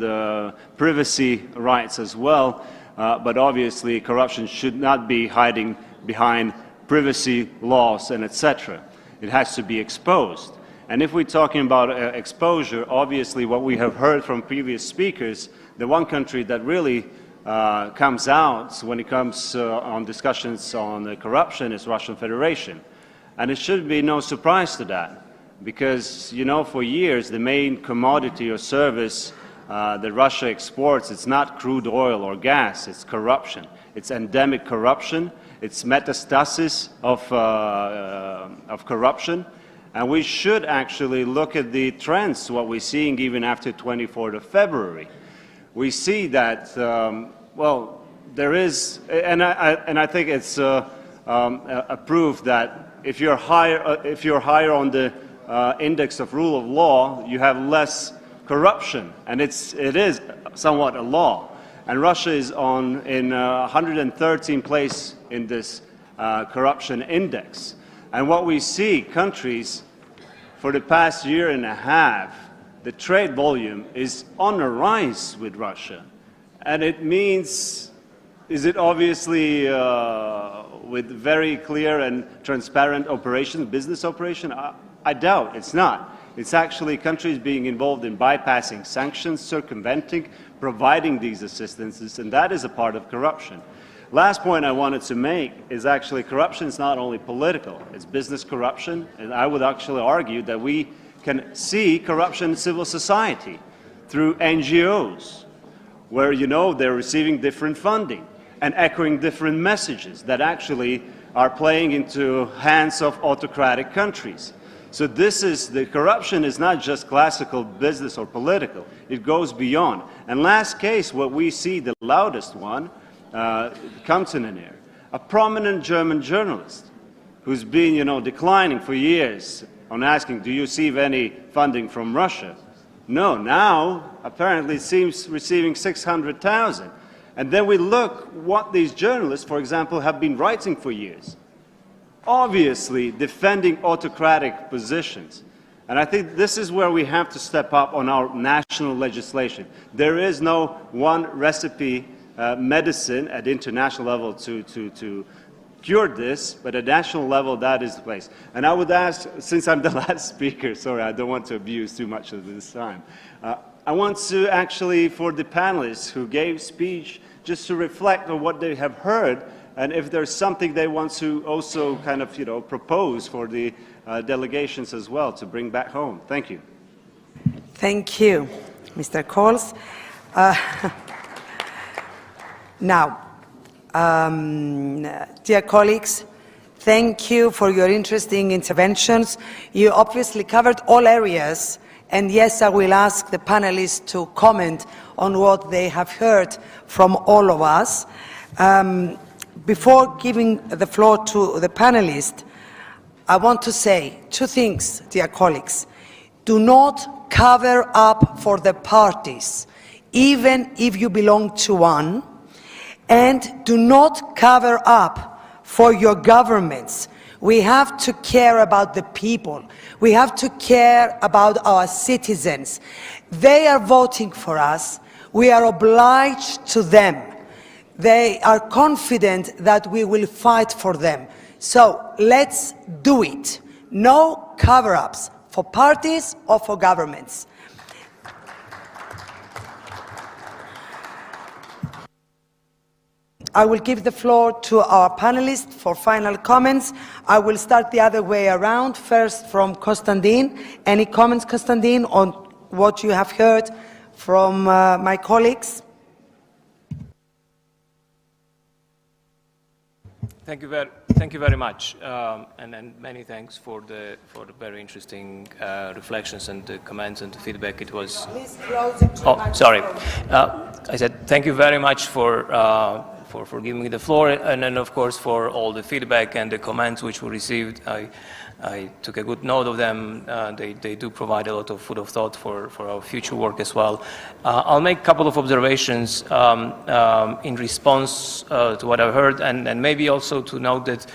privacy rights as well, but obviously corruption should not be hiding behind privacy laws and etc. It has to be exposed. And if we're talking about exposure, obviously what we have heard from previous speakers, the one country that really comes out when it comes on discussions on corruption is Russian Federation. And it should be no surprise to that, because, you know, for years the main commodity or service that Russia exports, it's not crude oil or gas, it's corruption. It's endemic corruption, it's metastasis of corruption. And we should actually look at the trends, what we're seeing even after 24th of February. We see that, well, there is, and I think it's a proof that if you're higher on the index of rule of law, you have less corruption, and it is somewhat a law. And Russia is in 113th place in this corruption index. And what we see, countries, for the past year and a half, the trade volume is on a rise with Russia. And it means, is it obviously with very clear and transparent operation, business operation? I doubt it's not. It's actually countries being involved in bypassing sanctions, circumventing, providing these assistances, and that is a part of corruption. Last point I wanted to make is actually corruption is not only political, it's business corruption, and I would actually argue that we can see corruption in civil society through NGOs, where, you know, they're receiving different funding and echoing different messages that actually are playing into hands of autocratic countries. So the corruption is not just classical business or political, it goes beyond. And last case, what we see, the loudest one, Kamtzener, a prominent German journalist who's been, you know, declining for years on asking, do you receive any funding from Russia? No, now apparently it seems receiving 600,000. And then we look what these journalists, for example, have been writing for years, obviously defending autocratic positions. And I think this is where we have to step up on our national legislation. There is no one recipe medicine at international level to cure this, but at national level that is the place. And I would ask, since I'm the last speaker, sorry, I don't want to abuse too much of this time, I want to actually, for the panelists who gave speech, just to reflect on what they have heard, and if there's something they want to also kind of, you know, propose for the delegations as well to bring back home. Thank you. Thank you, Mr. Coles. Now, dear colleagues, thank you for your interesting interventions. You obviously covered all areas, and yes, I will ask the panelists to comment on what they have heard from all of us. Before giving the floor to the panelists, I want to say two things, dear colleagues. Do not cover up for the parties, even if you belong to one. And do not cover up for your governments. We have to care about the people. We have to care about our citizens. They are voting for us. We are obliged to them. They are confident that we will fight for them. So let's do it. No cover-ups for parties or for governments. I will give the floor to our panelists for final comments. I will start the other way around. First from Konstantin. Any comments, Konstantin, on what you have heard from my colleagues? Thank you very much, and many thanks for the very interesting reflections and the comments and the feedback. It was. Please close it. Oh, sorry. I said thank you very much for giving me the floor, and then of course for all the feedback and the comments which we received. I took a good note of them. They do provide a lot of food of thought for our future work as well. I'll make a couple of observations in response to what I've heard, and maybe also to note that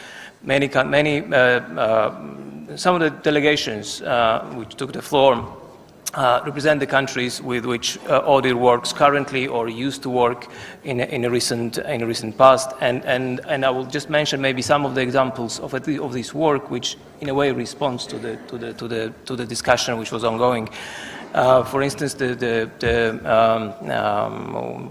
some of the delegations which took the floor represent the countries with which ODIHR works currently or used to work in a recent past, and I will just mention maybe some of the examples of this work, which in a way responds to the discussion which was ongoing. For instance,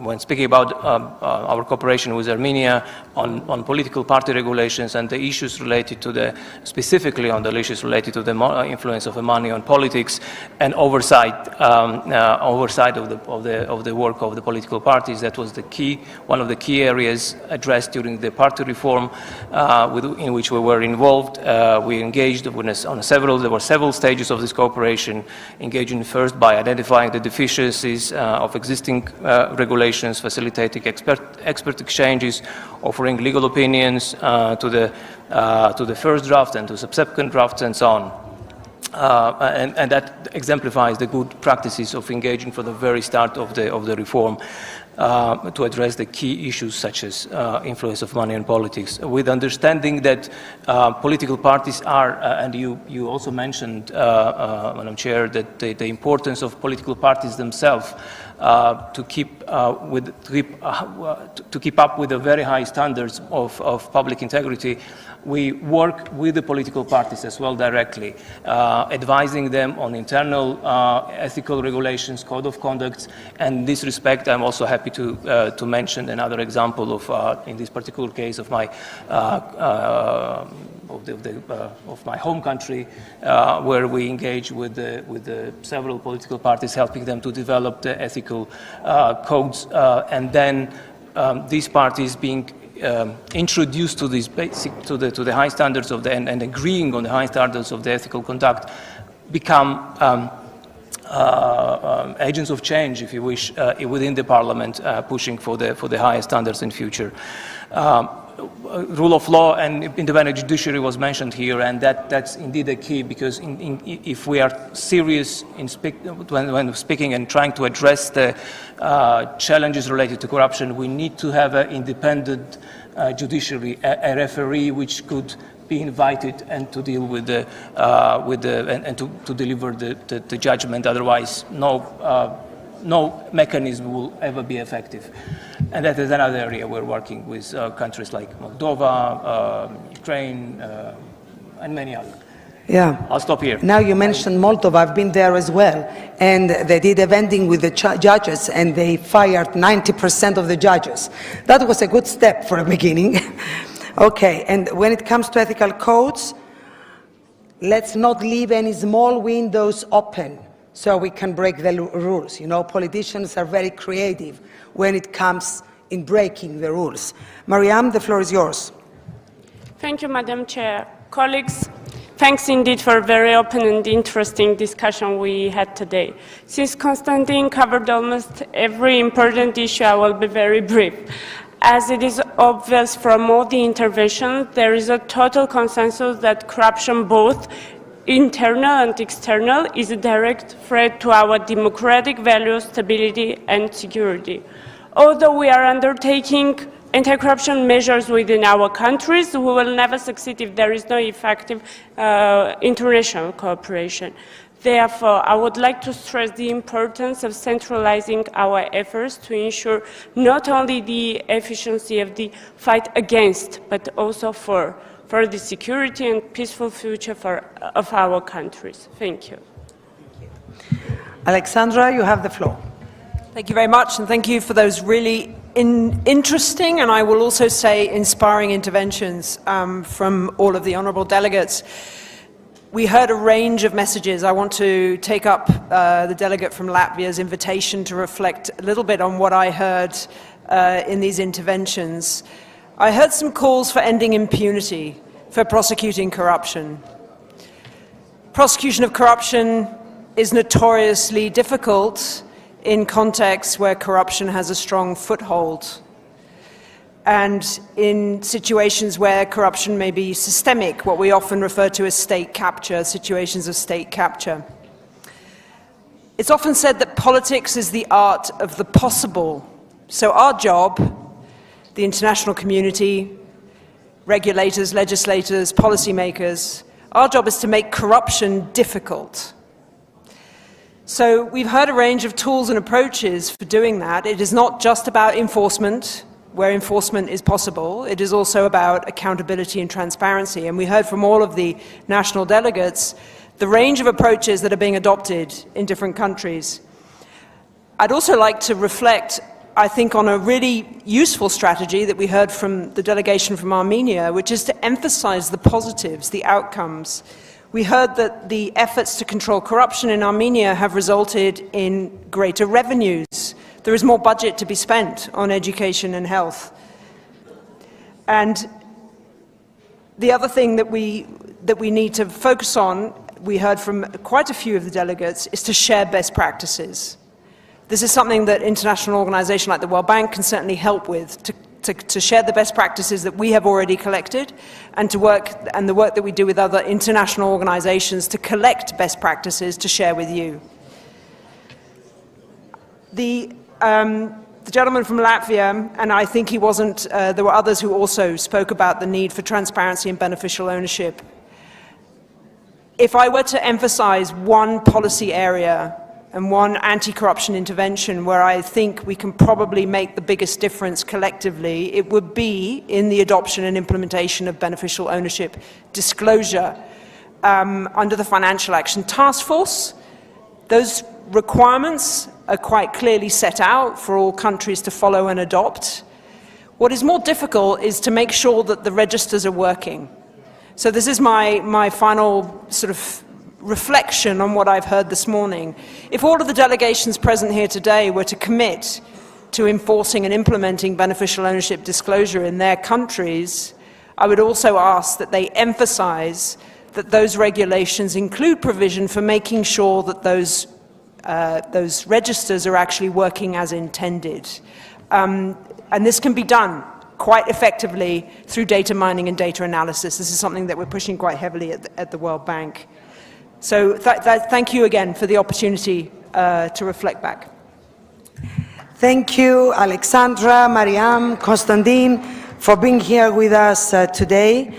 when speaking about our cooperation with Armenia on political party regulations and the issues related to specifically on the issues related to the influence of the money on politics and oversight of the work of the political parties, that was one of the key areas addressed during the party reform in which we were involved. We engaged there were several stages of this cooperation, engaging first by identifying the deficiencies of existing regulations, facilitating expert exchanges, offering legal opinions to the first draft and to subsequent drafts and so on. And that exemplifies the good practices of engaging from the very start of the reform to address the key issues such as influence of money in politics, with understanding that political parties are, and you also mentioned, Madam Chair, that the importance of political parties themselves to keep up with the very high standards of public integrity. We work with the political parties as well directly, advising them on internal ethical regulations, code of conduct, and in this respect I'm also happy to mention another example of, in this particular case, of my home country, where we engage with the several political parties, helping them to develop the ethical codes, and then these parties being introduced to these to the high standards of and agreeing on the high standards of the ethical conduct, become agents of change, if you wish, within the parliament, pushing for the highest standards in future. Rule of law and independent judiciary was mentioned here, and that's indeed a key, because if we are serious when speaking and trying to address the challenges related to corruption, we need to have an independent judiciary, a referee which could be invited and to deal with and to deliver the judgment. Otherwise, no mechanism will ever be effective. And that is another area we're working with countries like Moldova, Ukraine, and many others. Yeah. I'll stop here. Now you mentioned Moldova, I've been there as well. And they did a vending with the judges, and they fired 90% of the judges. That was a good step for a beginning. Okay, and when it comes to ethical codes, let's not leave any small windows open so we can break the rules. You know, politicians are very creative when it comes in breaking the rules. Mariam, the floor is yours. Thank you, Madam Chair. Colleagues, thanks indeed for a very open and interesting discussion we had today. Since Konstantin covered almost every important issue, I will be very brief. As it is obvious from all the interventions, there is a total consensus that corruption, both internal and external, is a direct threat to our democratic values, stability and security. Although we are undertaking anti-corruption measures within our countries, we will never succeed if there is no effective international cooperation. Therefore, I would like to stress the importance of centralizing our efforts to ensure not only the efficiency of the fight against, but also for the security and peaceful future of our countries. Thank you. Alexandra, you have the floor. Thank you very much, and thank you for those really interesting and I will also say inspiring interventions from all of the honourable delegates. We heard a range of messages. I want to take up the delegate from Latvia's invitation to reflect a little bit on what I heard in these interventions. I heard some calls for ending impunity, for prosecuting corruption. Prosecution of corruption is notoriously difficult in contexts where corruption has a strong foothold and in situations where corruption may be systemic, what we often refer to as state capture, situations of state capture. It's often said that politics is the art of the possible. So our job, the international community, regulators, legislators, policymakers, our job is to make corruption difficult. So we've heard a range of tools and approaches for doing that. It is not just about enforcement, where enforcement is possible. It is also about accountability and transparency. And we heard from all of the national delegates the range of approaches that are being adopted in different countries. I'd also like to reflect, I think, on a really useful strategy that we heard from the delegation from Armenia, which is to emphasize the positives, the outcomes. We heard that the efforts to control corruption in Armenia have resulted in greater revenues. There is more budget to be spent on education and health. And the other thing that we need to focus on, we heard from quite a few of the delegates, is to share best practices. This is something that international organizations like the World Bank can certainly help with, to share the best practices that we have already collected and the work that we do with other international organizations to collect best practices to share with you. The gentleman from Latvia, and I think he wasn't, there were others who also spoke about the need for transparency and beneficial ownership. If I were to emphasize one policy area and one anti-corruption intervention where I think we can probably make the biggest difference collectively, it would be in the adoption and implementation of beneficial ownership disclosure under the Financial Action Task Force. Those requirements are quite clearly set out for all countries to follow and adopt. What is more difficult is to make sure that the registers are working. So this is my final sort of reflection on what I've heard this morning. If all of the delegations present here today were to commit to enforcing and implementing beneficial ownership disclosure in their countries, I would also ask that they emphasize that those regulations include provision for making sure that those registers are actually working as intended. And this can be done quite effectively through data mining and data analysis. This is something that we're pushing quite heavily at the World Bank. So thank you again for the opportunity to reflect back. Thank you, Alexandra, Mariam, Konstantin, for being here with us today.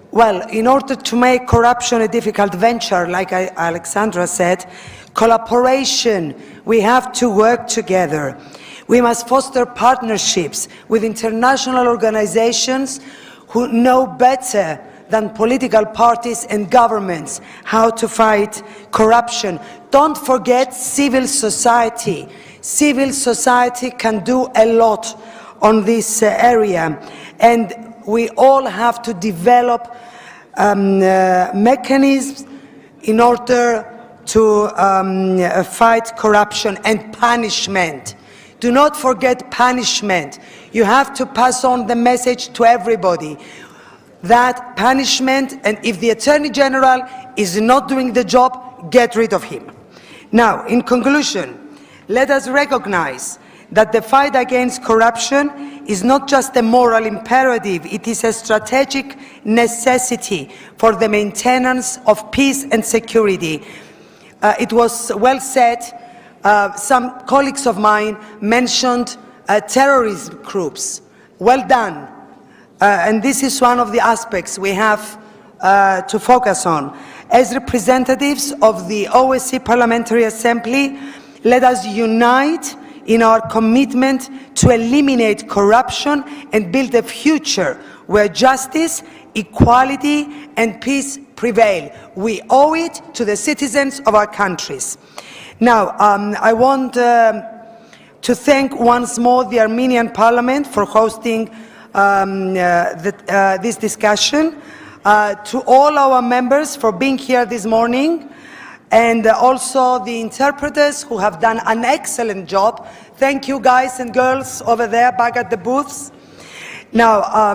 Well, in order to make corruption a difficult venture, like Alexandra said, collaboration, we have to work together. We must foster partnerships with international organizations who know better than political parties and governments how to fight corruption. Don't forget civil society. Civil society can do a lot on this area, and we all have to develop mechanisms in order to fight corruption and punishment. Do not forget punishment. You have to pass on the message to everybody that punishment, and if the Attorney General is not doing the job, get rid of him. Now, in conclusion, let us recognize that the fight against corruption is not just a moral imperative, it is a strategic necessity for the maintenance of peace and security. It was well said, some colleagues of mine mentioned terrorism groups. Well done. And this is one of the aspects we have to focus on. As representatives of the OSCE Parliamentary Assembly, let us unite in our commitment to eliminate corruption and build a future where justice, equality and peace prevail. We owe it to the citizens of our countries. Now, I want to to thank once more the Armenian Parliament for hosting this discussion, to all our members for being here this morning, and also the interpreters who have done an excellent job. Thank you guys and girls over there back at the booths. Now,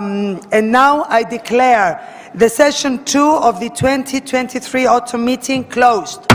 now I declare the session 2 of the 2023 autumn meeting closed.